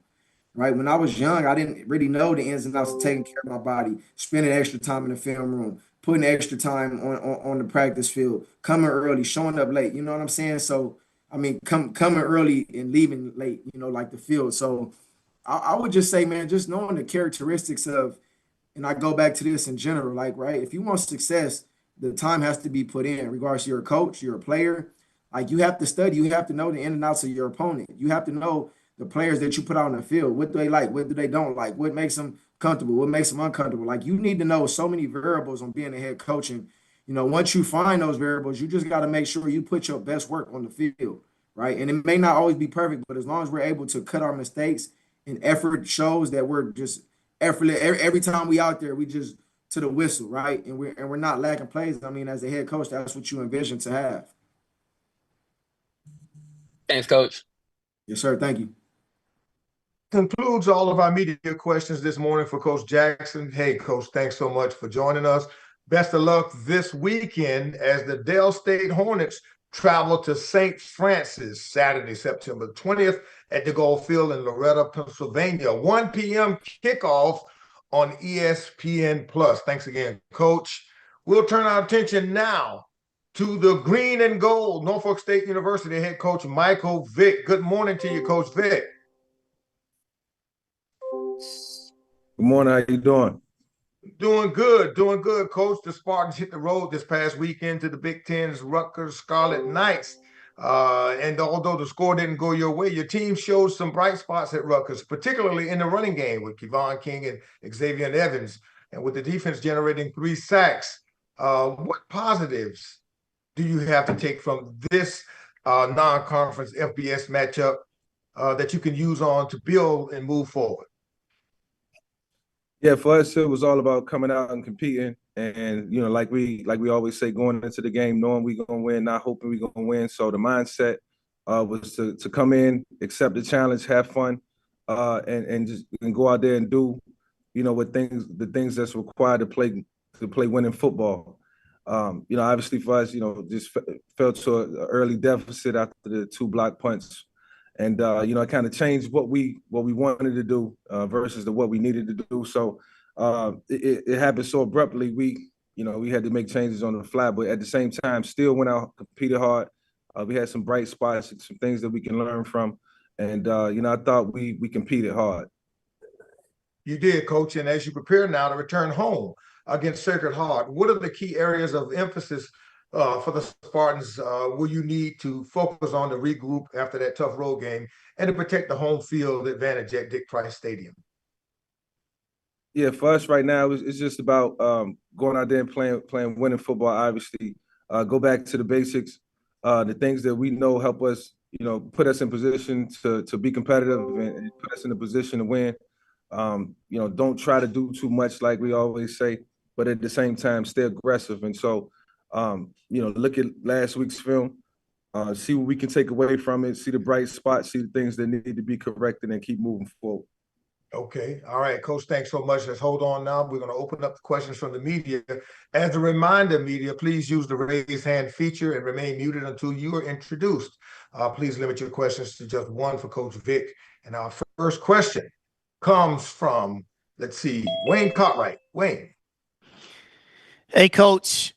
right? When I was young, I didn't really know the ins and outs of taking care of my body, spending extra time in the film room, putting extra time on the practice field, coming early, showing up late. You know what I'm saying? So, I mean, coming early and leaving late, like the field. So I would just say, man, just knowing the characteristics of, and I go back to this in general, like, right, if you want success, the time has to be put in, regardless you're a coach, you're a player. Like you have to study, you have to know the ins and outs of your opponent. You have to know the players that you put out on the field, what do they like, what do they don't like, what makes them comfortable, what makes them uncomfortable. Like you need to know so many variables on being a head coach. And, once you find those variables, you just got to make sure you put your best work on the field, right? And it may not always be perfect, but as long as we're able to cut our mistakes and effort shows that we're just effortless. Every time we out there, we just to the whistle, right? And we're not lacking plays. I mean, as a head coach, that's what you envision to have. Thanks, Coach. Yes, sir. Thank you. Concludes all of our media questions this morning for Coach Jackson. Hey, Coach, thanks so much for joining us. Best of luck this weekend as the Dell State Hornets travel to St. Francis Saturday, September 20th at the Gold Field in Loretta, Pennsylvania. 1 p.m. kickoff on ESPN+. Thanks again, Coach. We'll turn our attention now to the green and gold, Norfolk State University head coach Michael Vick. Good morning to you, Coach Vick. Good morning. How you doing? Doing good, Coach. The Spartans hit the road this past weekend to the Big Ten's Rutgers Scarlet Knights. And although the score didn't go your way, your team showed some bright spots at Rutgers, particularly in the running game with Kevon King and Xavier Evans, and with the defense generating 3 sacks. What positives do you have to take from this non-conference FBS matchup that you can use on to build and move forward? Yeah, for us, it was all about coming out and competing, and like we always say, going into the game knowing we're gonna win, not hoping we're gonna win. So the mindset was to come in, accept the challenge, have fun, and just go out there and do, the things that's required to play winning football. Obviously for us, just fell to an early deficit after the 2 block punts. And it kind of changed what we wanted to do versus what we needed to do. So it happened so abruptly. We had to make changes on the fly, but at the same time, still went out, competed hard. We had some bright spots, some things that we can learn from, and I thought we competed hard. You did, Coach. And as you prepare now to return home against Sacred Heart, what are the key areas of emphasis for the Spartans will you need to focus on to regroup after that tough road game and to protect the home field advantage at Dick Price Stadium? Yeah, for us right now, it's just about going out there and playing winning football, obviously. Go back to the basics, the things that we know help us, put us in position to be competitive and put us in a position to win. Don't try to do too much like we always say, but at the same time, stay aggressive. And so, look at last week's film, see what we can take away from it, see the bright spots, see the things that need to be corrected, and keep moving forward. Okay. All right, Coach, thanks so much. Let's hold on now. We're going to open up the questions from the media. As a reminder, media, please use the raise hand feature and remain muted until you are introduced. Please limit your questions to just one for Coach Vic. And our first question comes from, let's see, Wayne Cartwright. Wayne. Hey, Coach.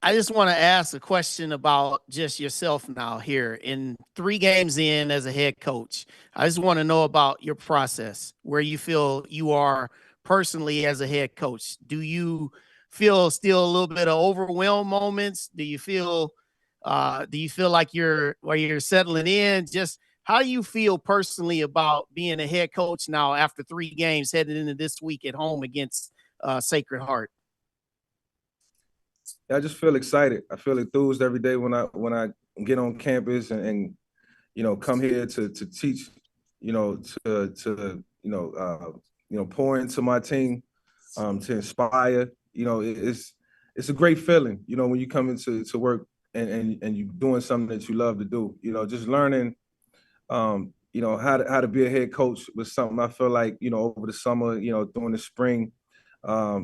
I just want to ask a question about just yourself now here in 3 games in as a head coach. I just want to know about your process, where you feel you are personally as a head coach. Do you feel still a little bit of overwhelmed moments? Do you feel like you're settling in? Just how do you feel personally about being a head coach now after 3 games headed into this week at home against Sacred Heart? I just feel excited. I feel enthused every day when I get on campus and come here to teach, to pour into my team, to inspire. It's a great feeling, when you come into work and you're doing something that you love to do. Just learning, how to be a head coach was something I feel like, over the summer, during the spring, I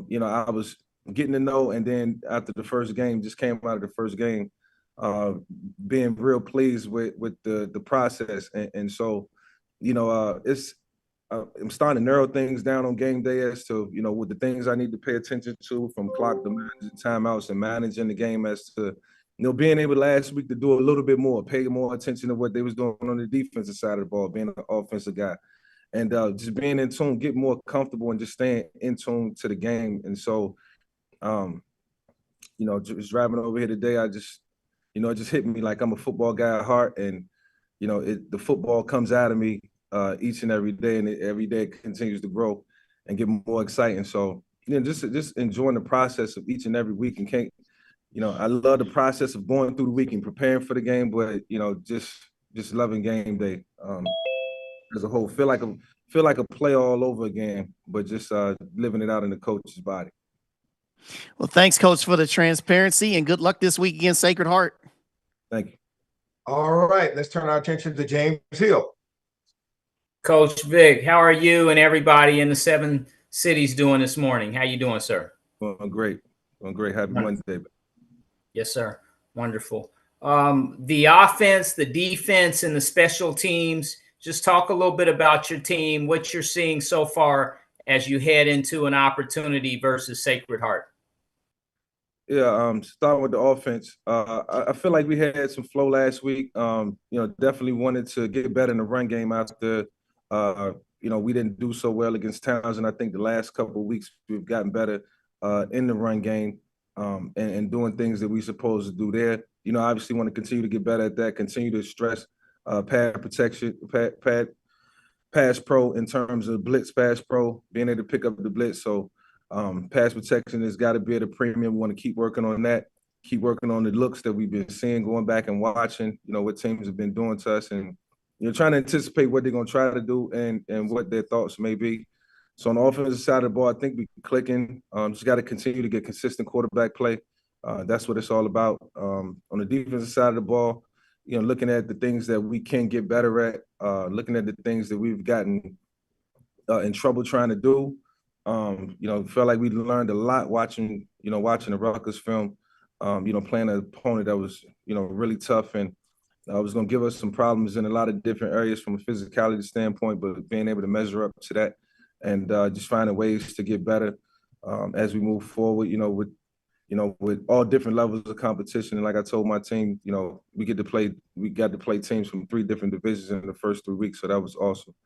was getting to know, and then after the first game, just came out of the first game, being real pleased with the process, and so I'm starting to narrow things down on game day as to with the things I need to pay attention to, from clock to managing timeouts and managing the game, as to being able last week to do a little bit more, pay more attention to what they was doing on the defensive side of the ball, being an offensive guy, and just being in tune, get more comfortable, and just staying in tune to the game, and so. Just driving over here today, I just, it just hit me like I'm a football guy at heart, and the football comes out of me each and every day, and every day it continues to grow and get more exciting. So just enjoying the process of each and every week, and I love the process of going through the week and preparing for the game, but just loving game day as a whole. Feel like a play all over again, but just living it out in the coach's body. Well, thanks, Coach, for the transparency, and good luck this week against Sacred Heart. Thank you. All right, let's turn our attention to James Hill. Coach Vic, how are you and everybody in the 7 cities doing this morning? How you doing, sir? Doing great. Happy Wednesday. Yes, sir. Wonderful. The offense, the defense, and the special teams, just talk a little bit about your team, what you're seeing so far as you head into an opportunity versus Sacred Heart. Yeah, starting with the offense, I feel like we had some flow last week. Definitely wanted to get better in the run game after, we didn't do so well against Townsend. I think the last couple of weeks we've gotten better in the run game and doing things that we're supposed to do there. Obviously want to continue to get better at that, continue to stress pad protection, pass pro in terms of blitz pass pro, being able to pick up the blitz. So pass protection has got to be at a premium. We want to keep working on that, keep working on the looks that we've been seeing, going back and watching, what teams have been doing to us, and trying to anticipate what they're going to try to do and what their thoughts may be. So on the offensive side of the ball, I think we're clicking. Just got to continue to get consistent quarterback play. That's what it's all about. On the defensive side of the ball, looking at the things that we can get better at, looking at the things that we've gotten in trouble trying to do. Felt like we learned a lot watching the Rutgers film, playing an opponent that was, really tough, and was going to give us some problems in a lot of different areas from a physicality standpoint, but being able to measure up to that and just finding ways to get better as we move forward, with all different levels of competition. And like I told my team, we got to play teams from 3 different divisions in the first 3 weeks. So that was awesome.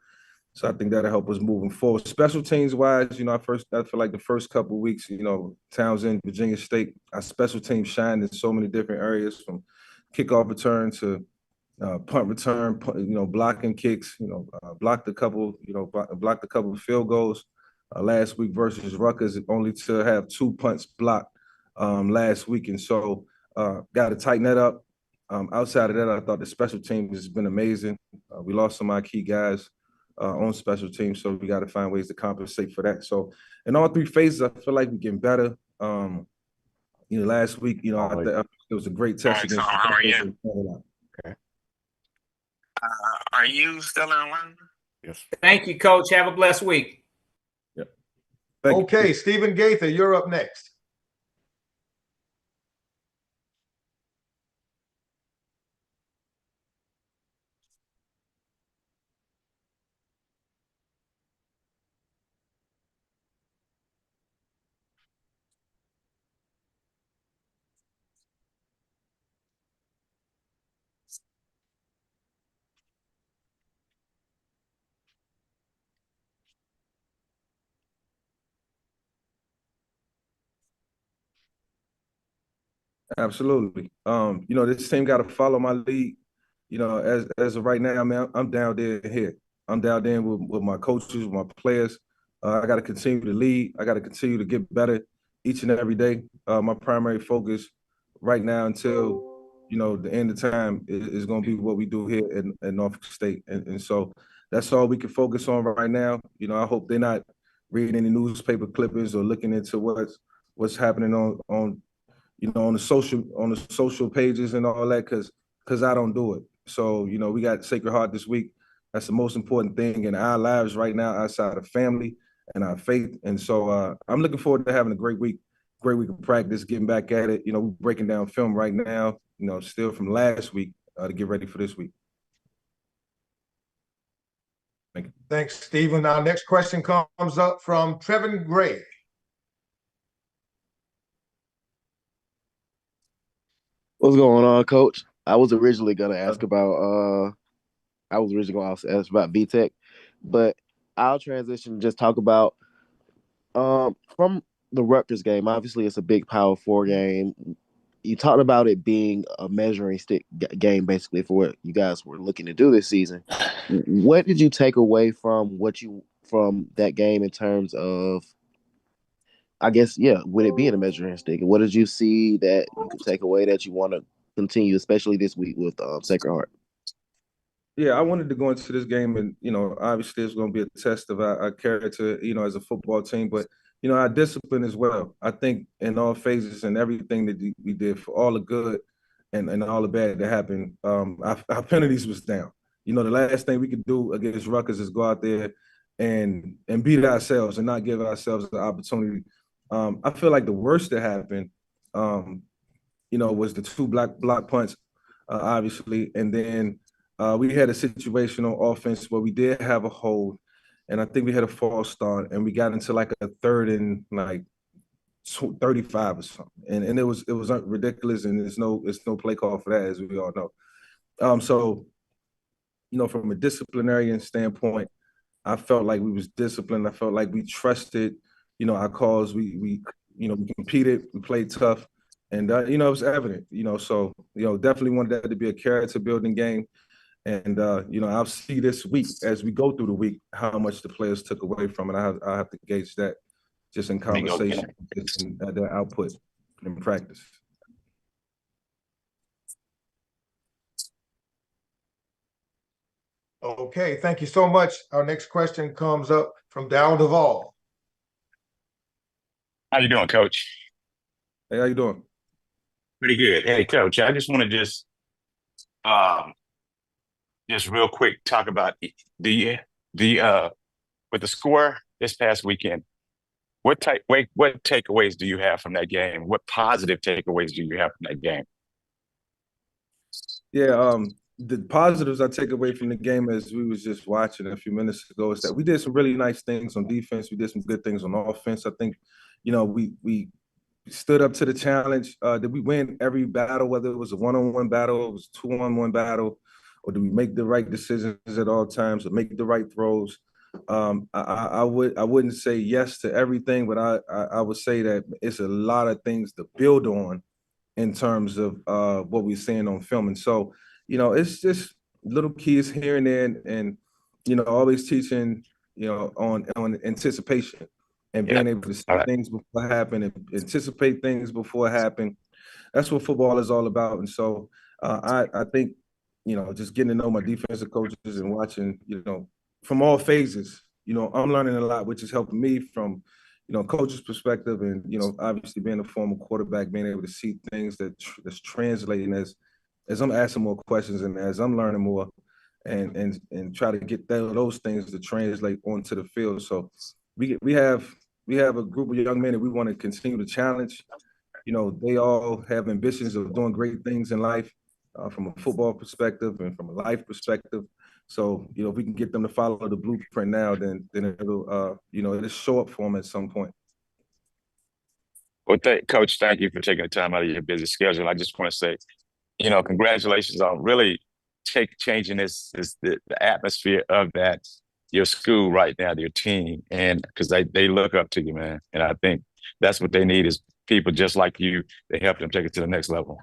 So I think that'll help us moving forward. Special teams wise, I feel like the first couple of weeks, Townsend, Virginia State, our special teams shined in so many different areas, from kickoff return to punt return, blocking kicks, blocked a couple of field goals last week versus Rutgers, only to have 2 punts blocked last week. And so got to tighten that up. Outside of that, I thought the special teams has been amazing. We lost some of our key guys on special teams, so we got to find ways to compensate for that. So in all 3 phases, I feel like we're getting better. Last week, I thought it was a great test against. How are you? Okay. Are you still in Atlanta? Yes. Thank you, Coach. Have a blessed week. Yep. Okay, Stephen Gaither, you're up next. Absolutely. This team got to follow my lead. As of right now, man, I'm down there here. I'm down there with my coaches, with my players. I got to continue to lead. I got to continue to get better each and every day. My primary focus right now until the end of time is going to be what we do here in Norfolk State, and so that's all we can focus on right now. I hope they're not reading any newspaper clippings or looking into what's happening on on the social pages and all that, because I don't do it. So, we got Sacred Heart this week. That's the most important thing in our lives right now, outside of family and our faith. And so I'm looking forward to having a great week of practice, getting back at it. We're breaking down film right now, still from last week to get ready for this week. Thank you. Thanks, Stephen. Our next question comes up from Trevin Gray. What's going on, Coach? I was originally going to ask about VTech, but I'll transition and just talk about from the Rutgers game. Obviously, it's a big Power 4 game. You talked about it being a measuring stick game, basically, for what you guys were looking to do this season. What did you take away from that game in terms of, I guess, with it being a measuring stick? What did you see that you could take away that you want to continue, especially this week with Sacred Heart? Yeah, I wanted to go into this game, and obviously it's going to be a test of our character, as a football team, but our discipline as well. I think in all phases and everything that we did, for all the good and all the bad that happened, our penalties was down. The last thing we could do against Rutgers is go out there and beat ourselves and not give ourselves the opportunity. I feel like the worst that happened, was the 2 block punts, obviously, and then we had a situation on offense where we did have a hold, and I think we had a false start, and we got into like a 3rd and like 35 or something, and it was ridiculous, and it's no play call for that, as we all know. So, from a disciplinarian standpoint, I felt like we was disciplined. I felt like we trusted, our calls. We competed, we played tough, and it was evident. So definitely wanted that to be a character building game. And, I'll see this week as we go through the week how much the players took away from it. I have to gauge that just in conversation, just in their output in practice. Okay, thank you so much. Our next question comes up from Darryl Duvall. How you doing, Coach? Hey, how you doing? Pretty good. Hey, Coach, I just want to just real quick talk about the with the score this past weekend. What takeaways do you have from that game? What positive takeaways do you have from that game? Yeah, the positives I take away from the game, as we was just watching a few minutes ago, is that we did some really nice things on defense. We did some good things on offense. I think, we stood up to the challenge. Did we win every battle, whether it was a one-on-one battle, it was a two-on-one battle, or do we make the right decisions at all times, or make the right throws? I wouldn't say yes to everything, but I would say that it's a lot of things to build on in terms of what we're seeing on film. And so, it's just little keys here and there, and always teaching, on anticipation and being able to see things before happen and anticipate things before happen. That's what football is all about. And so I think, just getting to know my defensive coaches and watching, from all phases, I'm learning a lot, which is helping me from, coach's perspective, and, obviously being a former quarterback, being able to see things that's translating as I'm asking more questions and as I'm learning more. and try to get those things to translate onto the field. So we have a group of young men that we want to continue to challenge. You know, they all have ambitions of doing great things in life, from a football perspective and from a life perspective. So, you know, if we can get them to follow the blueprint now, then it'll, you know, it'll show up for them at some point. Well, Coach, thank you for taking the time out of your busy schedule. I just want to say, you know, congratulations on really changing the atmosphere of your school right now, your team, and because they look up to you, man. And I think that's what they need is people just like you to help them take it to the next level.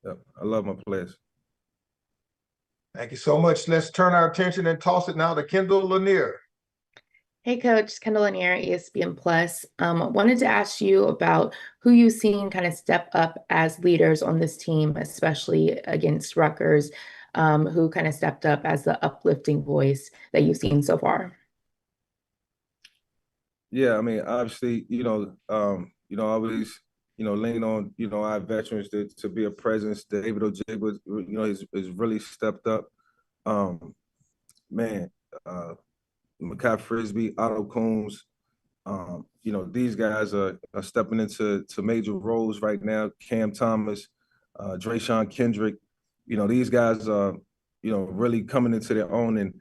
Yep. I love my players. Thank you so much. Let's turn our attention and toss it now to Kendall Lanier. Hey, Coach. Kendall Lanier, ESPN Plus. Wanted to ask you about who you've seen kind of step up as leaders on this team, especially against Rutgers, who kind of stepped up as the uplifting voice that you've seen so far. Yeah, I mean, obviously, always, lean on, our veterans to be a presence. David Ojigba, has really stepped up. Makai Frisbee, Otto Coombs, these guys are stepping into major roles right now. Cam Thomas, Drayshawn Kendrick, these guys are, really coming into their own. And,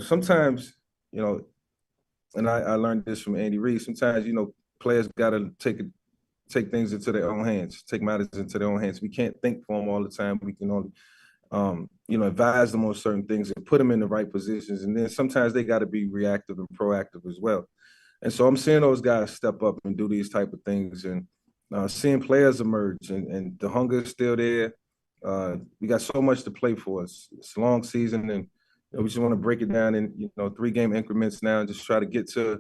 sometimes, and I learned this from Andy Reid, sometimes, players got to take things into their own hands, take matters into their own hands. We can't think for them all the time. We can only advise them on certain things and put them in the right positions. And then sometimes they got to be reactive and proactive as well. And so I'm seeing those guys step up and do these type of things, and seeing players emerge, and the hunger is still there. We got so much to play for. It's a long season, and we just want to break it down in 3-game increments now, and just try to get to,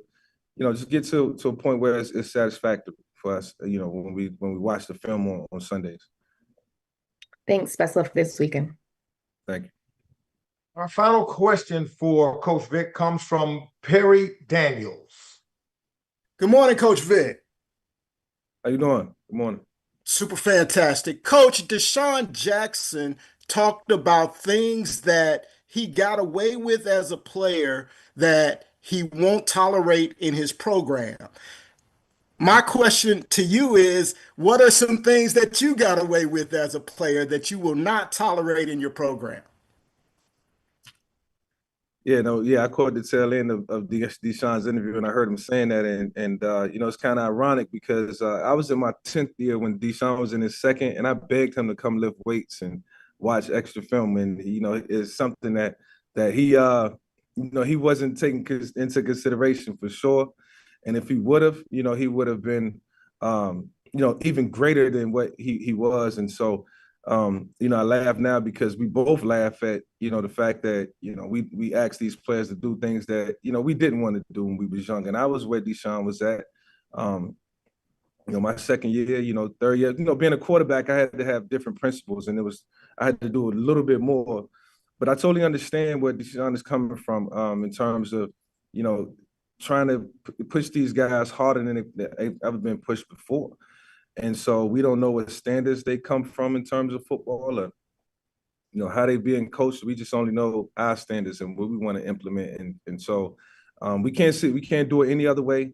to a point where it's satisfactory for us. When we watch the film on Sundays. Thanks. Best of luck this weekend. Thank you. Our final question for Coach Vic comes from Perry Daniels. Good morning, Coach Vic. How you doing? Good morning. Super fantastic. Coach, Deshaun Jackson talked about things that he got away with as a player that he won't tolerate in his program. My question to you is, what are some things that you got away with as a player that you will not tolerate in your program? I caught the tail end of Deshaun's interview, and I heard him saying that, and it's kind of ironic because I was in my 10th year when Deshaun was in his 2nd, and I begged him to come lift weights and watch extra film, and it's something that he he wasn't taking into consideration for sure. And if he would have, he would have been, even greater than what he was. And so, I laugh now because we both laugh at, the fact that, we asked these players to do things that, we didn't want to do when we was young. And I was where Deshaun was at. My 2nd year, 3rd year, being a quarterback, I had to have different principles, and I had to do a little bit more. But I totally understand where Deshaun is coming from in terms of, trying to push these guys harder than they've ever been pushed before. And so we don't know what standards they come from in terms of football, or, how they being coached. We just only know our standards and what we want to implement. And so we can't do it any other way.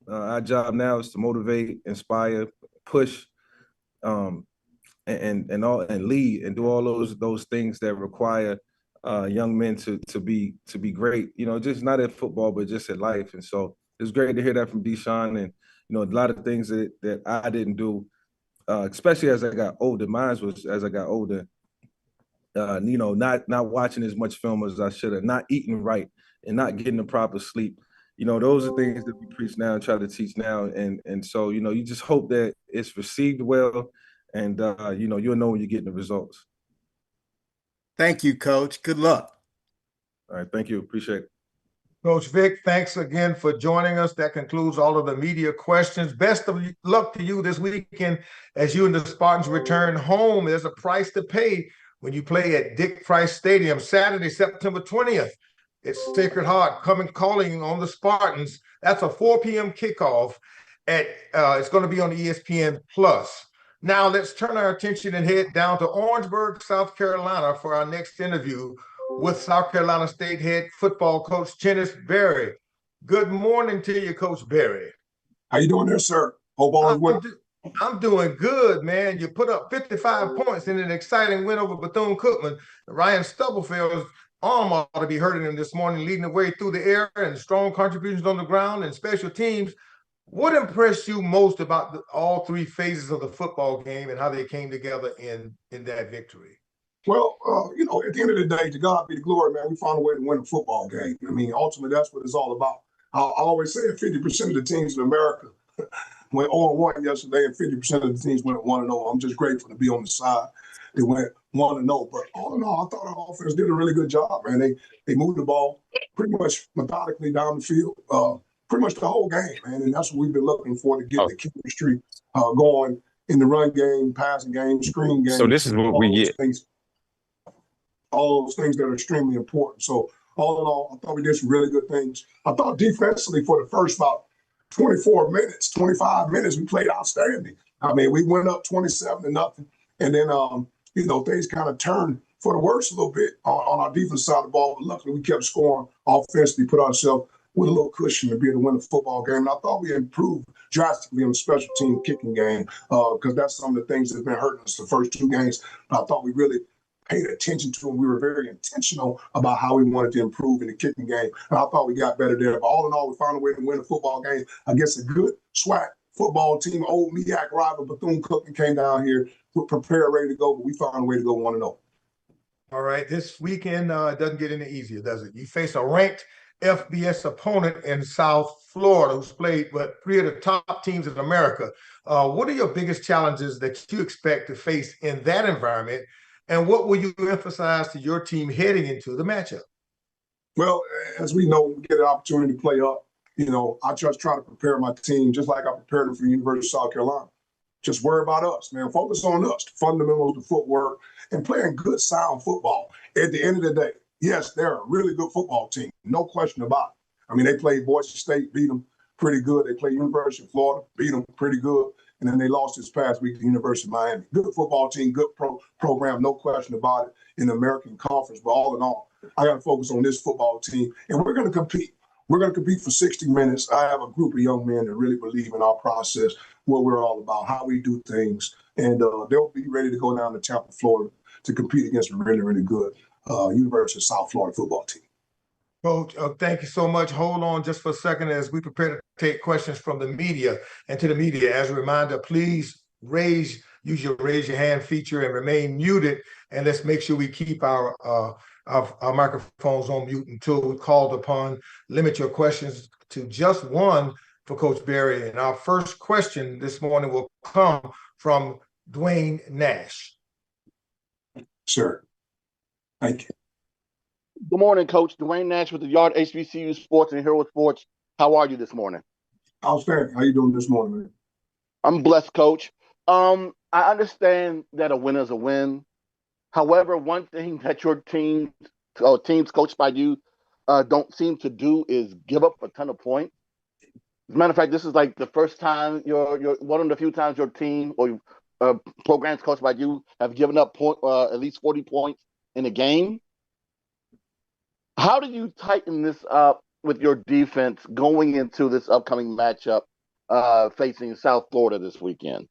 Our job now is to motivate, inspire, push, and lead, and do all those things that require young men to be great, just not at football, but just at life. And so it's great to hear that from Deshaun, and a lot of things that I didn't do, especially as I got older. Mine was as I got older, not watching as much film as I should have, not eating right, and not getting the proper sleep. Those are things that we preach now and try to teach now. And so, you just hope that it's received well, and you'll know when you're getting the results. Thank you, Coach. Good luck. All right. Thank you. Appreciate it. Coach Vic, thanks again for joining us. That concludes all of the media questions. Best of luck to you this weekend as you and the Spartans return home. There's a price to pay when you play at Dick Price Stadium Saturday, September 20th. It's Sacred Heart calling on the Spartans. That's a 4 p.m. kickoff. It's going to be on ESPN Plus. Now let's turn our attention and head down to Orangeburg, South Carolina for our next interview with South Carolina State head football coach Chennis Berry. Good morning to you, Coach Berry. How you doing there, sir? Hope all is well. I'm doing good, man. You put up 55 points in an exciting win over Bethune-Cookman. Ryan Stubblefield's arm ought to be hurting him this morning, leading the way through the air and strong contributions on the ground and special teams. What impressed you most about all three phases of the football game and how they came together in that victory? Well, at the end of the day, to God be the glory, man. We found a way to win a football game. I mean, ultimately, that's what it's all about. I always say 50% of the teams in America went 0-1 yesterday, and 50% of the teams went 1-0. I'm just grateful to be on the side that went 1-0. But all in all, I thought our offense did a really good job, man. They moved the ball pretty much methodically down the field, pretty much the whole game, man. And that's what we've been looking for to get the chemistry going in the run game, passing game, screen game. So this is what we get. All those things that are extremely important. So all in all, I thought we did some really good things. I thought defensively for the first about 24 minutes, 25 minutes, we played outstanding. I mean, we went up 27-0, and then things kind of turned for the worse a little bit on our defense side of the ball. But luckily, we kept scoring offensively, put ourselves with a little cushion to be able to win a football game. And I thought we improved drastically on the special team kicking game because that's some of the things that's been hurting us the first two games. I thought we really paid attention to them. We were very intentional about how we wanted to improve in the kicking game. And I thought we got better there. But all in all, we found a way to win a football game against a good SWAC football team. Old MEAC rival Bethune-Cookman came down here. We're prepared, ready to go, but we found a way to go 1-0. All right. This weekend doesn't get any easier, does it? You face a ranked FBS opponent in South Florida who's played three of the top teams in America. What are your biggest challenges that you expect to face in that environment? And what will you emphasize to your team heading into the matchup? Well, as we know, we get an opportunity to play up. I just try to prepare my team just like I prepared them for the University of South Carolina. Just worry about us, man. Focus on us, the fundamentals, the footwork, and playing good, sound football. At the end of the day, yes, they're a really good football team. No question about it. I mean, they played Boise State, beat them pretty good. They played University of Florida, beat them pretty good. And then they lost this past week to the University of Miami. Good football team, good program, no question about it, in the American Conference. But all in all, I got to focus on this football team. And we're going to compete. We're going to compete for 60 minutes. I have a group of young men that really believe in our process, what we're all about, how we do things. And they'll be ready to go down to Tampa, Florida to compete against a really, really good University of South Florida football team. Coach, thank you so much. Hold on just for a second as we prepare to take questions from the media. And to the media, as a reminder, please use your raise your hand feature and remain muted. And let's make sure we keep our microphones on mute until we're called upon. Limit your questions to just one for Coach Berry. And our first question this morning will come from Dwayne Nash. Sure. Thank you. Good morning, Coach. Dwayne Nash with the Yard HBCU Sports and Hero Sports. How are you this morning? Outstanding. How you doing this morning, man? I'm blessed, Coach. I understand that a win is a win. However, one thing that your teams coached by you don't seem to do is give up a ton of points. As a matter of fact, this is like the first time you're one of the few times your team or programs coached by you have given up at least 40 points in a game. How do you tighten this up with your defense going into this upcoming matchup facing South Florida this weekend?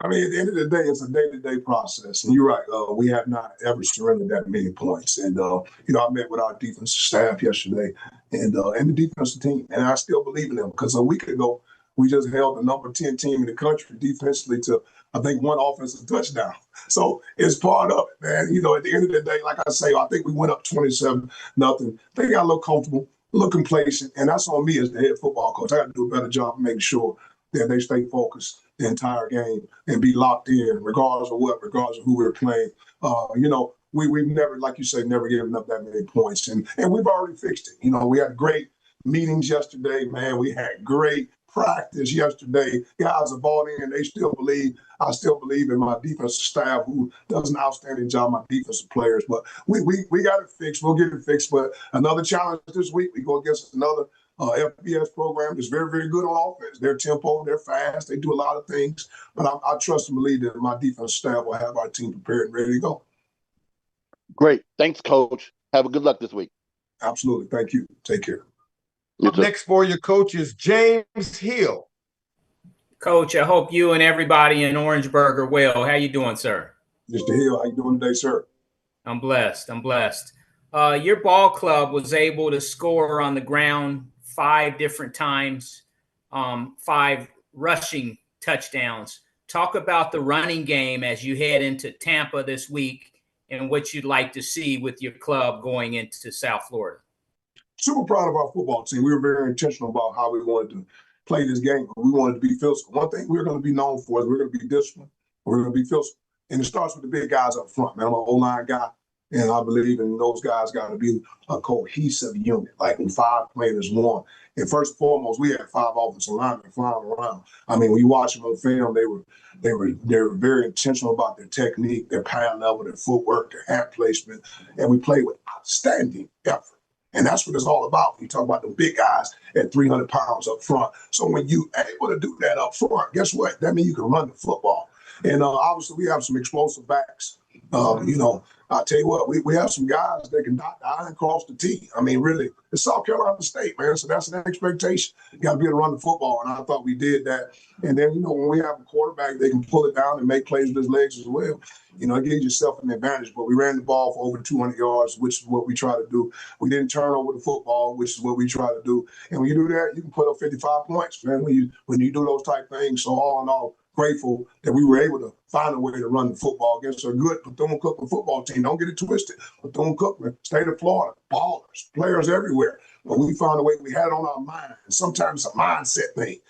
I mean, at the end of the day, it's a day-to-day process. And you're right, we have not ever surrendered that many points. And, I met with our defensive staff yesterday and the defensive team. And I still believe in them because a week ago, we just held the number 10 team in the country defensively to, I think, one offensive touchdown. So it's part of it, man. At the end of the day, like I say, I think we went up 27-0. They got a little comfortable, a little complacent, and that's on me as the head football coach. I got to do a better job of making sure that they stay focused the entire game and be locked in, regardless of who we're playing. We've never, like you say, never given up that many points, and we've already fixed it. We had great meetings yesterday, man. We had great practice yesterday. Guys are bought in. They still believe. I still believe in my defensive staff, who does an outstanding job, my defensive players. But we got it fixed. We'll get it fixed. But another challenge this week, we go against another FBS program that's very, very good on offense. They're tempo, they're fast, they do a lot of things. But I trust and believe that my defensive staff will have our team prepared and ready to go. Great. Thanks, Coach. Have a good luck this week. Absolutely. Thank you. Take care. Up next for your coach is James Hill. Coach, I hope you and everybody in Orangeburg are well. How you doing, sir? Mr. Hill, how you doing today, sir? I'm blessed. I'm blessed. Your ball club was able to score on the ground 5 different times, 5 rushing touchdowns. Talk about the running game as you head into Tampa this week and what you'd like to see with your club going into South Florida. Super proud of our football team. We were very intentional about how we wanted to play this game. We wanted to be physical. One thing we're going to be known for is we're going to be disciplined. We're going to be physical. And it starts with the big guys up front, man. I'm an O-line guy, and I believe in those guys got to be a cohesive unit, like when 5 playing as one. And first and foremost, we had 5 offensive linemen flying around. I mean, when you watch them on film, they were very intentional about their technique, their pad level, their footwork, their hand placement, and we played with outstanding effort. And that's what it's all about. You talk about the big guys at 300 pounds up front. So when you able to do that up front, guess what? That means you can run the football. And obviously we have some explosive backs. I'll tell you what, we have some guys that can dot the I and cross the T. I mean, really, it's South Carolina State, man. So that's an expectation. You got to be able to run the football. And I thought we did that. And then, when we have a quarterback, they can pull it down and make plays with his legs as well. It gives yourself an advantage. But we ran the ball for over 200 yards, which is what we try to do. We didn't turn over the football, which is what we try to do. And when you do that, you can put up 55 points, man, when you do those type things. So all in all, grateful that we were able to find a way to run the football against a good Bethune-Cookman football team. Don't get it twisted. Bethune-Cookman, state of Florida, ballers, players everywhere. But we found a way, we had it on our mind. And sometimes it's a mindset thing.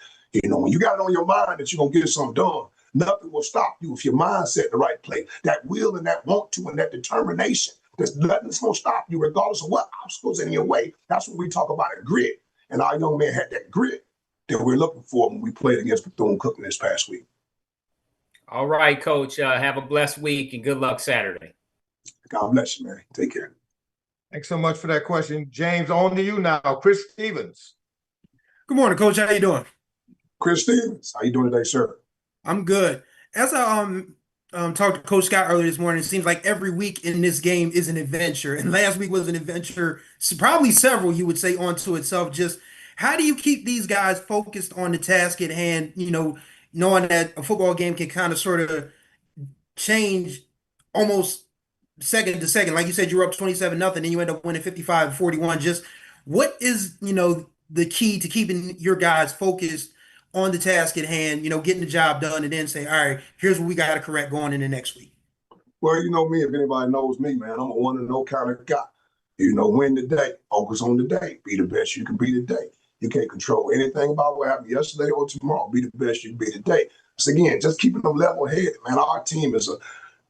When you got it on your mind that you're going to get something done, nothing will stop you if your mindset in the right place. That will and that want to and that determination, there's nothing that's going to stop you regardless of what obstacles in your way. That's what we talk about, a grit. And our young man had that grit that we're looking for when we played against Bethune-Cookman this past week. All right, Coach. Have a blessed week and good luck Saturday. God bless you, man. Take care. Thanks so much for that question. James, on to you now. Chris Stevens. Good morning, Coach. How you doing? Chris Stevens. How you doing today, sir? I'm good. As I talked to Coach Scott earlier this morning, it seems like every week in this game is an adventure. And last week was an adventure, probably several, you would say, onto itself. Just how do you keep these guys focused on the task at hand, knowing that a football game can kind of sort of change almost second to second? Like you said, you were up 27-0, and you end up winning 55-41. Just what is, the key to keeping your guys focused on the task at hand, getting the job done, and then say, all right, here's what we got to correct going into next week? Well, you know me, if anybody knows me, man, I'm a one and no kind of guy. Win the day, focus on the day, be the best you can be today. You can't control anything about what happened yesterday or tomorrow. Be the best you can be today. So again, just keeping them level-headed, man. Our team is a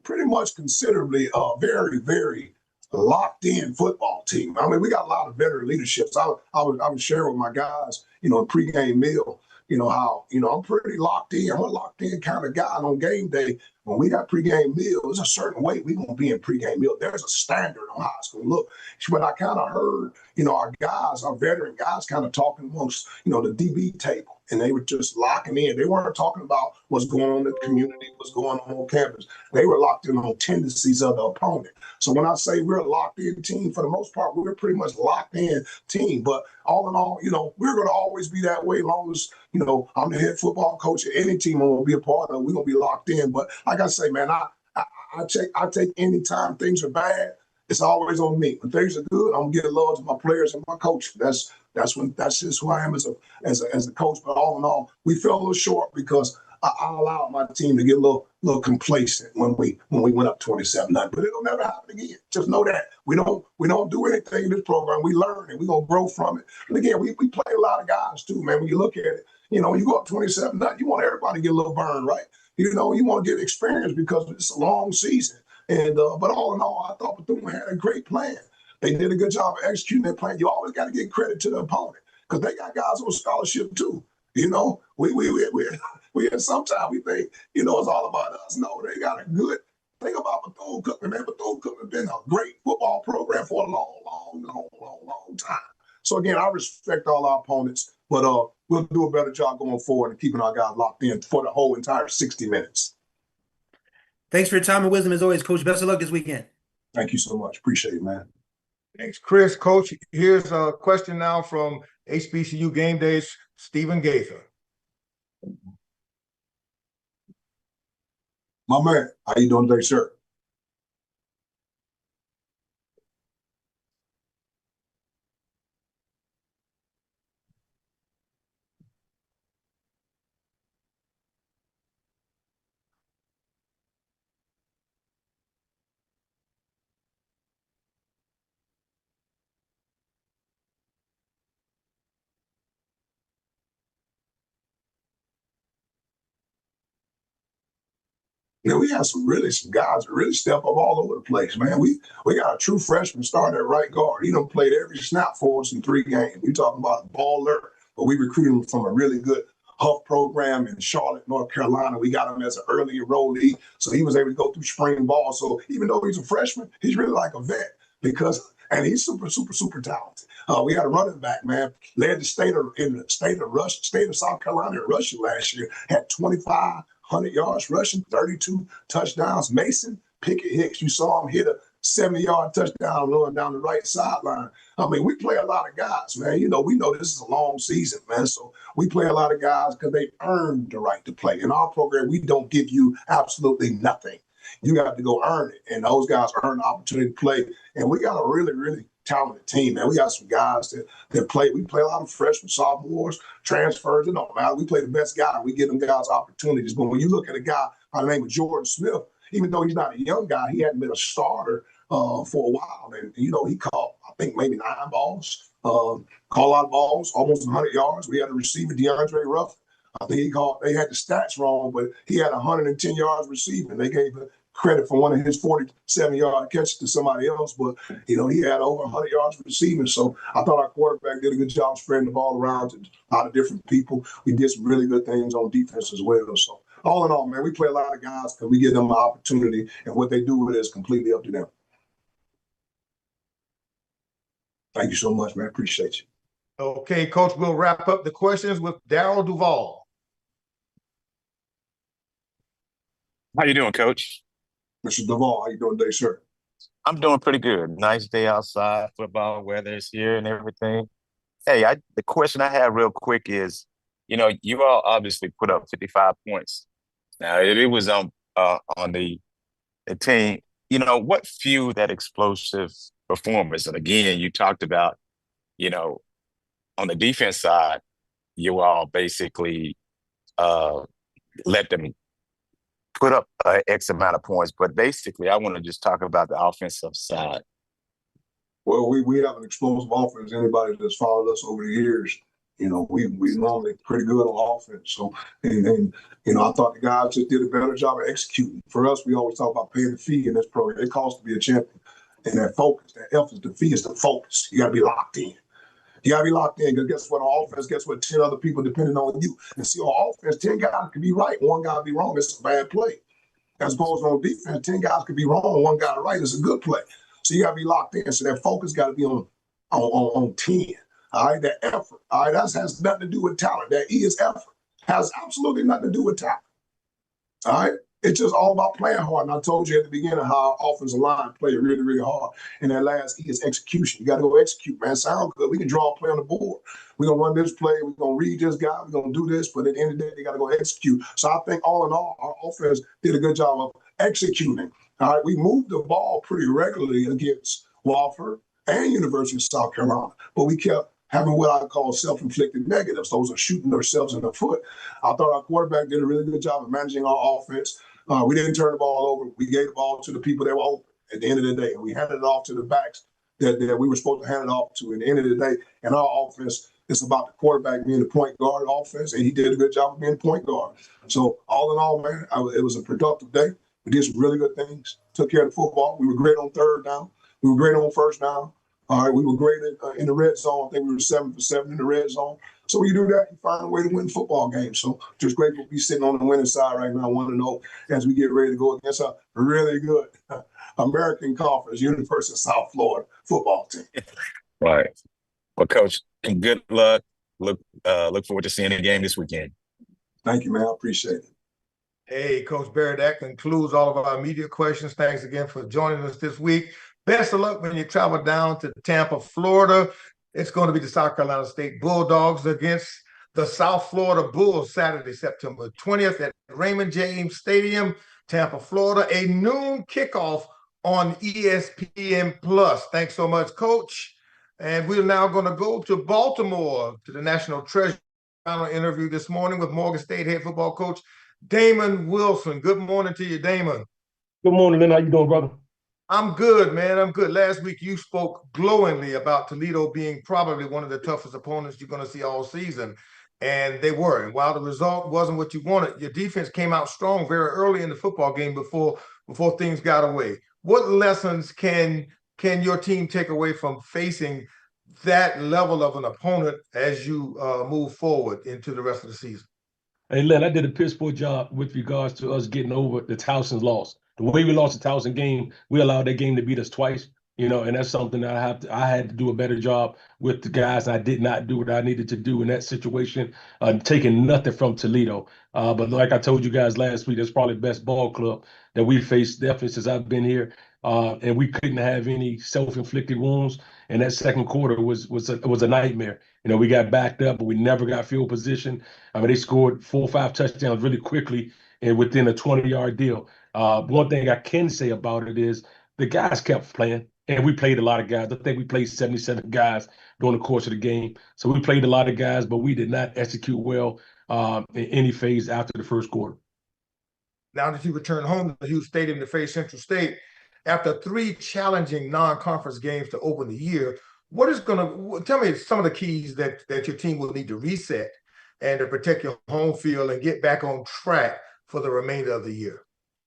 pretty much considerably very, very locked-in football team. I mean, we got a lot of veteran leaderships. I was sharing with my guys, a pregame meal, how, I'm pretty locked in. I'm a locked-in kind of guy. On game day, when we got pregame meal, there's a certain way we're going to be in pregame meal. There's a standard on how it's going to look. But I kind of heard, our guys, our veteran guys kind of talking amongst, the DB table. And they were just locking in. They weren't talking about what's going on in the community, what's going on campus. They were locked in on tendencies of the opponent. So when I say we're a locked-in team, for the most part, we're pretty much locked-in team. But all in all, we're going to always be that way as long as, I'm the head football coach at any team I'm going to be a part of. We're going to be locked in. But like I say, man, I take any time things are bad, it's always on me. When things are good, I'm going to give love to my players and my coach. That's just who I am as a coach. But all in all, we fell a little short because I allowed my team to get a little complacent when we went up 27-9. But it'll never happen again. Just know that we don't do anything in this program. We learn and we're gonna grow from it. And again, we play a lot of guys too, man. When you look at it, you go up 27-9, you want everybody to get a little burn, right? You want to get experience because it's a long season. And but all in all, I thought Bethune had a great plan. They did a good job of executing their plan. You always got to give credit to the opponent because they got guys on scholarship too. We sometimes we think, it's all about us. No, they got a good thing about Bethune-Cookman. Man, Bethune-Cookman been a great football program for a long time. So again, I respect all our opponents, but we'll do a better job going forward and keeping our guys locked in for the whole entire 60 minutes. Thanks for your time and wisdom as always, Coach. Best of luck this weekend. Thank you so much. Appreciate it, man. Thanks, Chris. Coach, here's a question now from HBCU Game Day's Stephen Gaither. My man, how you doing today, sir? Yeah, we had some guys that really step up all over the place, man. We got a true freshman starting at right guard. He done played every snap for us in 3 games. We talking about a baller, but we recruited him from a really good Huff program in Charlotte, North Carolina. We got him as an early enrollee, so he was able to go through spring ball. So even though he's a freshman, he's really like a vet and he's super, super, super talented. We had a running back, man, led the state of South Carolina in rushing last year, had 2,500 yards rushing, 32 touchdowns. Mason Pickett Hicks, you saw him hit a 70-yard touchdown going down the right sideline. I mean, we play a lot of guys, man. You know, we know this is a long season, man. So we play a lot of guys because they earned the right to play. In our program, we don't give you absolutely nothing. You have to go earn it. And those guys earn the opportunity to play. And we got a really, really talented team, man. We got some guys that play. We play a lot of freshmen, sophomores, transfers. It don't matter. We play the best guy. We give them guys opportunities. But when you look at a guy by the name of Jordan Smith, even though he's not a young guy, he hadn't been a starter for a while. And, you know, he caught, I think, maybe 9 balls, caught a lot of balls, almost 100 yards. We had a receiver, DeAndre Ruff. I think they had the stats wrong, but he had 110 yards receiving. They gave credit for one of his 47-yard catches to somebody else, but, you know, he had over 100 yards receiving. So I thought our quarterback did a good job spreading the ball around to a lot of different people. We did some really good things on defense as well. So all in all, man, we play a lot of guys because we give them an opportunity, and what they do with it is completely up to them. Thank you so much, man. Appreciate you. Okay, Coach, we'll wrap up the questions with Daryl Duval. How you doing, Coach? Mr. Duval, how you doing today, sir? I'm doing pretty good. Nice day outside, football weather is here and everything. Hey, the question I have real quick is, you know, you all obviously put up 55 points. Now, it was on the team. You know, what fueled that explosive performance? And again, you talked about, you know, on the defense side, you all basically let them put up X amount of points. But basically, I want to just talk about the offensive side. Well, we have an explosive offense. Anybody that's followed us over the years, you know, we normally pretty good on offense. So, and you know, I thought the guys just did a better job of executing. For us, we always talk about paying the fee in this program. It costs to be a champion. And that focus, that F is the fee is the focus. You got to be locked in. You got to be locked in because guess what? On offense, guess what? 10 other people depending on you. And see, on offense, 10 guys can be right, 1 guy be wrong. It's a bad play. As opposed to on defense, 10 guys could be wrong, 1 guy right. It's a good play. So you got to be locked in. So that focus got to be on 10. All right, that effort. All right, that has nothing to do with talent. That E is effort. Has absolutely nothing to do with talent. All right. It's just all about playing hard. And I told you at the beginning how our offensive line played really, really hard. And that last E is execution. You got to go execute, man. Sound good. We can draw a play on the board. We're going to run this play. We're going to read this guy. We're going to do this. But at the end of the day, they got to go execute. So I think all in all, our offense did a good job of executing. All right. We moved the ball pretty regularly against Wofford and University of South Carolina. But we kept having what I call self-inflicted negatives. Those are shooting themselves in the foot. I thought our quarterback did a really good job of managing our offense. We didn't turn the ball over. We gave the ball to the people that were open at the end of the day. And we handed it off to the backs that we were supposed to hand it off to. At the end of the day, and our offense, it's about the quarterback being the point guard offense, and he did a good job of being the point guard. So all in all, man, it was a productive day. We did some really good things. Took care of the football. We were great on 3rd down. We were great on 1st down. All right, we were great in the red zone. I think we were 7 for 7 in the red zone. So when you do that, you find a way to win football games. So just grateful to be sitting on the winning side right now. I want to know as we get ready to go against a really good American Conference, University of South Florida football team. Right. Well, Coach, and good luck. Look forward to seeing the game this weekend. Thank you, man. I appreciate it. Hey, Coach Barrett, that concludes all of our media questions. Thanks again for joining us this week. Best of luck when you travel down to Tampa, Florida. It's going to be the South Carolina State Bulldogs against the South Florida Bulls Saturday, September 20th at Raymond James Stadium, Tampa, Florida. A noon kickoff on ESPN Plus. Thanks so much, Coach. And we're now going to go to Baltimore to the National Treasure. Final interview this morning with Morgan State head football coach Damon Wilson. Good morning to you, Damon. Good morning, Lynn. How you doing, brother? I'm good, man. I'm good. Last week you spoke glowingly about Toledo being probably one of the toughest opponents you're going to see all season, and they were. And while the result wasn't what you wanted, your defense came out strong very early in the football game before things got away. What lessons can your team take away from facing that level of an opponent as you move forward into the rest of the season? Hey, Lynn, I did a piss poor job with regards to us getting over the Towson's loss. The way we lost the Towson game, we allowed that game to beat us twice, and that's something that I had to do a better job with the guys. I did not do what I needed to do in that situation, taking nothing from Toledo. But like I told you guys last week, that's probably the best ball club that we faced definitely since I've been here. And we couldn't have any self-inflicted wounds. And that second quarter was a nightmare. We got backed up, but we never got field position. I mean, they scored 4 or 5 touchdowns really quickly and within a 20-yard deal. One thing I can say about it is the guys kept playing, and we played a lot of guys. I think we played 77 guys during the course of the game. So we played a lot of guys, but we did not execute well in any phase after the first quarter. Now that you return home to Hughes Stadium to face Central State, after 3 challenging non-conference games to open the year, tell me some of the keys that your team will need to reset and to protect your home field and get back on track for the remainder of the year?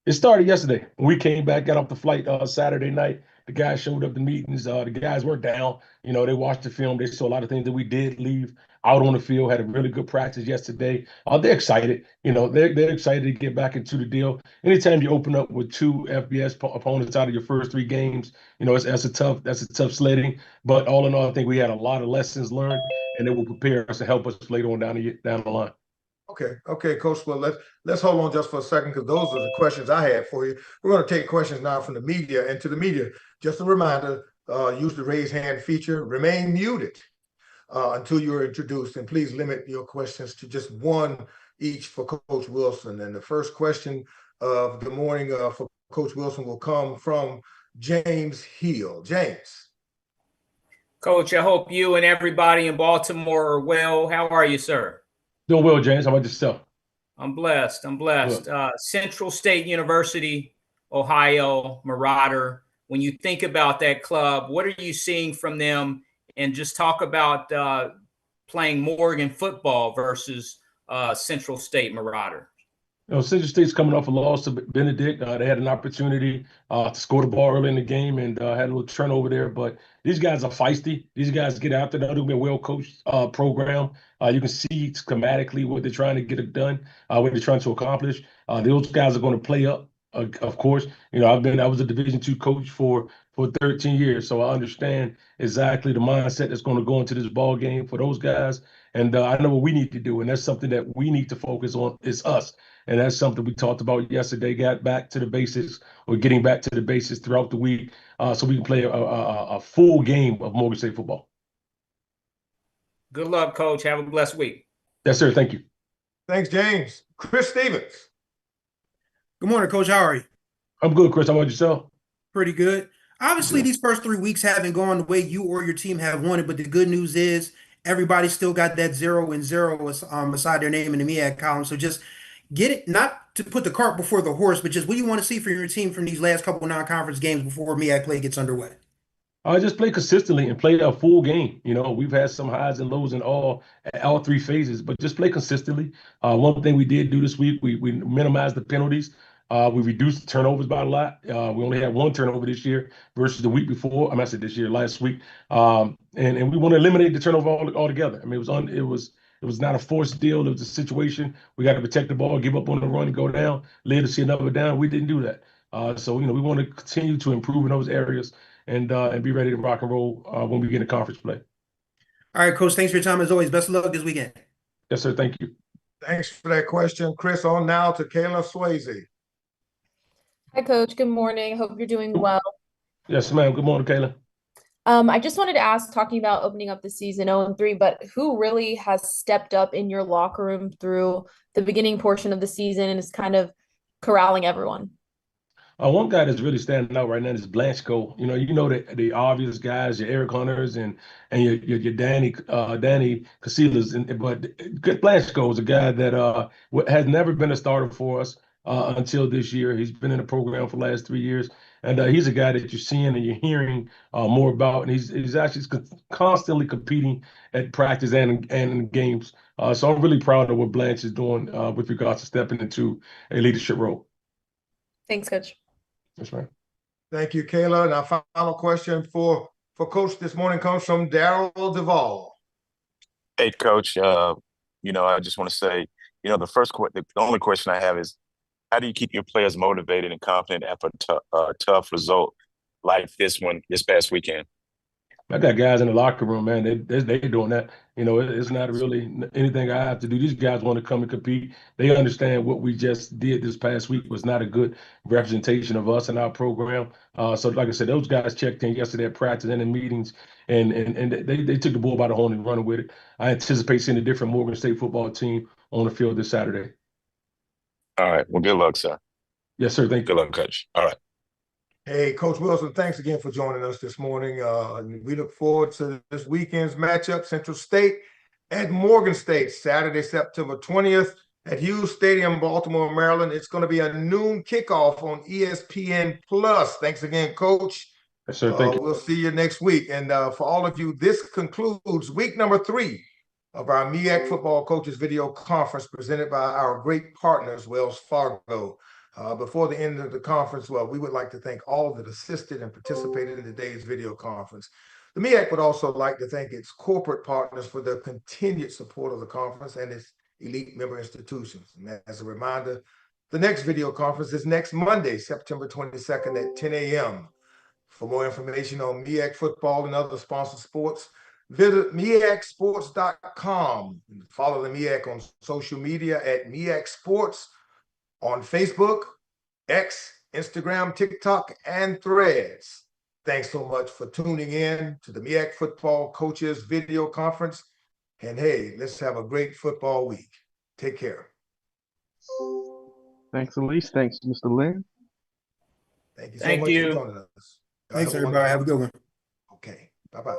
It started yesterday. We came back, got off the flight Saturday night. The guys showed up to meetings. The guys were down. They watched the film. They saw a lot of things that we did leave out on the field. Had a really good practice yesterday. They're excited. They're excited to get back into the deal. Anytime you open up with 2 FBS opponents out of your first 3 games, that's a tough sledding. But all in all, I think we had a lot of lessons learned, and it will prepare us to help us later on down the line. Okay, Coach. Well, let's hold on just for a second because those are the questions I had for you. We're going to take questions now from the media. And to the media, just a reminder, use the raise hand feature. Remain muted until you're introduced. And please limit your questions to just 1 each for Coach Wilson. And the first question of the morning for Coach Wilson will come from James Hill. James. Coach, I hope you and everybody in Baltimore are well. How are you, sir? Doing well, James. How about yourself? I'm blessed. Central State University, Ohio, Marauder. When you think about that club, what are you seeing from them? And just talk about playing Morgan football versus Central State Marauder. Central State's coming off a loss to Benedict. They had an opportunity to score the ball early in the game and had a little turnover there. But these guys are feisty. These guys get after it. They'll be a well-coached program. You can see schematically what they're trying to get done, what they're trying to accomplish. Those guys are going to play up, of course. I was a Division II coach for 13 years, so I understand exactly the mindset that's going to go into this ball game for those guys. And I know what we need to do, and that's something that we need to focus on is us. And that's something we talked about yesterday, got back to the basics or getting back to the basics throughout the week so we can play a full game of Morgan State football. Good luck, Coach. Have a blessed week. Yes, sir. Thank you. Thanks, James. Chris Stevens. Good morning, Coach. How are you? I'm good, Chris. How about yourself? Pretty good. Obviously, these first 3 weeks haven't gone the way you or your team have wanted, but the good news is everybody still got that 0-0 beside their name in the MEAC column. So just get it, not to put the cart before the horse, but just what do you want to see from your team from these last couple of non-conference games before MEAC play gets underway? Just play consistently and play a full game. We've had some highs and lows in all 3 phases, but just play consistently. One thing we did do this week, we minimized the penalties. We reduced the turnovers by a lot. We only had 1 turnover this year versus the week before. I said this year, last week. And we want to eliminate the turnover altogether. I mean, it was not a forced deal. It was a situation. We got to protect the ball, give up on the run, and go down. Later see another down. We didn't do that. So we want to continue to improve in those areas and be ready to rock and roll when we get in conference play. All right, Coach. Thanks for your time as always. Best of luck this weekend. Yes, sir. Thank you. Thanks for that question, Chris. On now to Kayla Swayze. Hi, Coach. Good morning. Hope you're doing well. Yes, ma'am. Good morning, Kayla. I just wanted to ask, talking about opening up the season 0-3, but who really has stepped up in your locker room through the beginning portion of the season and is kind of corralling everyone? One guy that's really standing out right now is Blanchko. You know the obvious guys, your Eric Hunters and your Danny Casillas, but Blanchko is a guy that has never been a starter for us until this year. He's been in the program for the last 3 years, and he's a guy that you're seeing and you're hearing more about, and he's actually constantly competing at practice and in games. So I'm really proud of what Blanche is doing with regards to stepping into a leadership role. Thanks, Coach. That's right. Thank you, Kayla. And our final question for Coach this morning comes from Daryl Duvall. Hey, Coach. I just want to say, the only question I have is, how do you keep your players motivated and confident after a tough result like this one this past weekend? I got guys in the locker room, man. They doing that. It's not really anything I have to do. These guys want to come and compete. They understand what we just did this past week was not a good representation of us and our program. So, like I said, those guys checked in yesterday at practice and in meetings, and they took the bull by the horn and running with it. I anticipate seeing a different Morgan State football team on the field this Saturday. All right. Well, good luck, sir. Yes, sir. Thank you. Good luck, Coach. All right. Hey, Coach Wilson, thanks again for joining us this morning. We look forward to this weekend's matchup, Central State at Morgan State, Saturday, September 20th at Hughes Stadium, Baltimore, Maryland. It's going to be a noon kickoff on ESPN+. Thanks again, Coach. Yes, sir. Thank you. We'll see you next week. And for all of you, this concludes week number 3 of our MEAC Football Coaches Video Conference presented by our great partners, Wells Fargo. Before the end of the conference, we would like to thank all that assisted and participated in today's video conference. The MEAC would also like to thank its corporate partners for their continued support of the conference and its elite member institutions. And as a reminder, the next video conference is next Monday, September 22nd at 10 a.m. For more information on MEAC football and other sponsored sports, visit MEACsports.com. Follow the MEAC on social media at MEAC Sports on Facebook, X, Instagram, TikTok, and Threads. Thanks so much for tuning in to the MEAC Football Coaches Video Conference. And hey, let's have a great football week. Take care. Thanks, Elise. Thanks, Mr. Lynn. Thank you so much for joining us. Thanks, everybody. Have a good one. Okay. Bye-bye.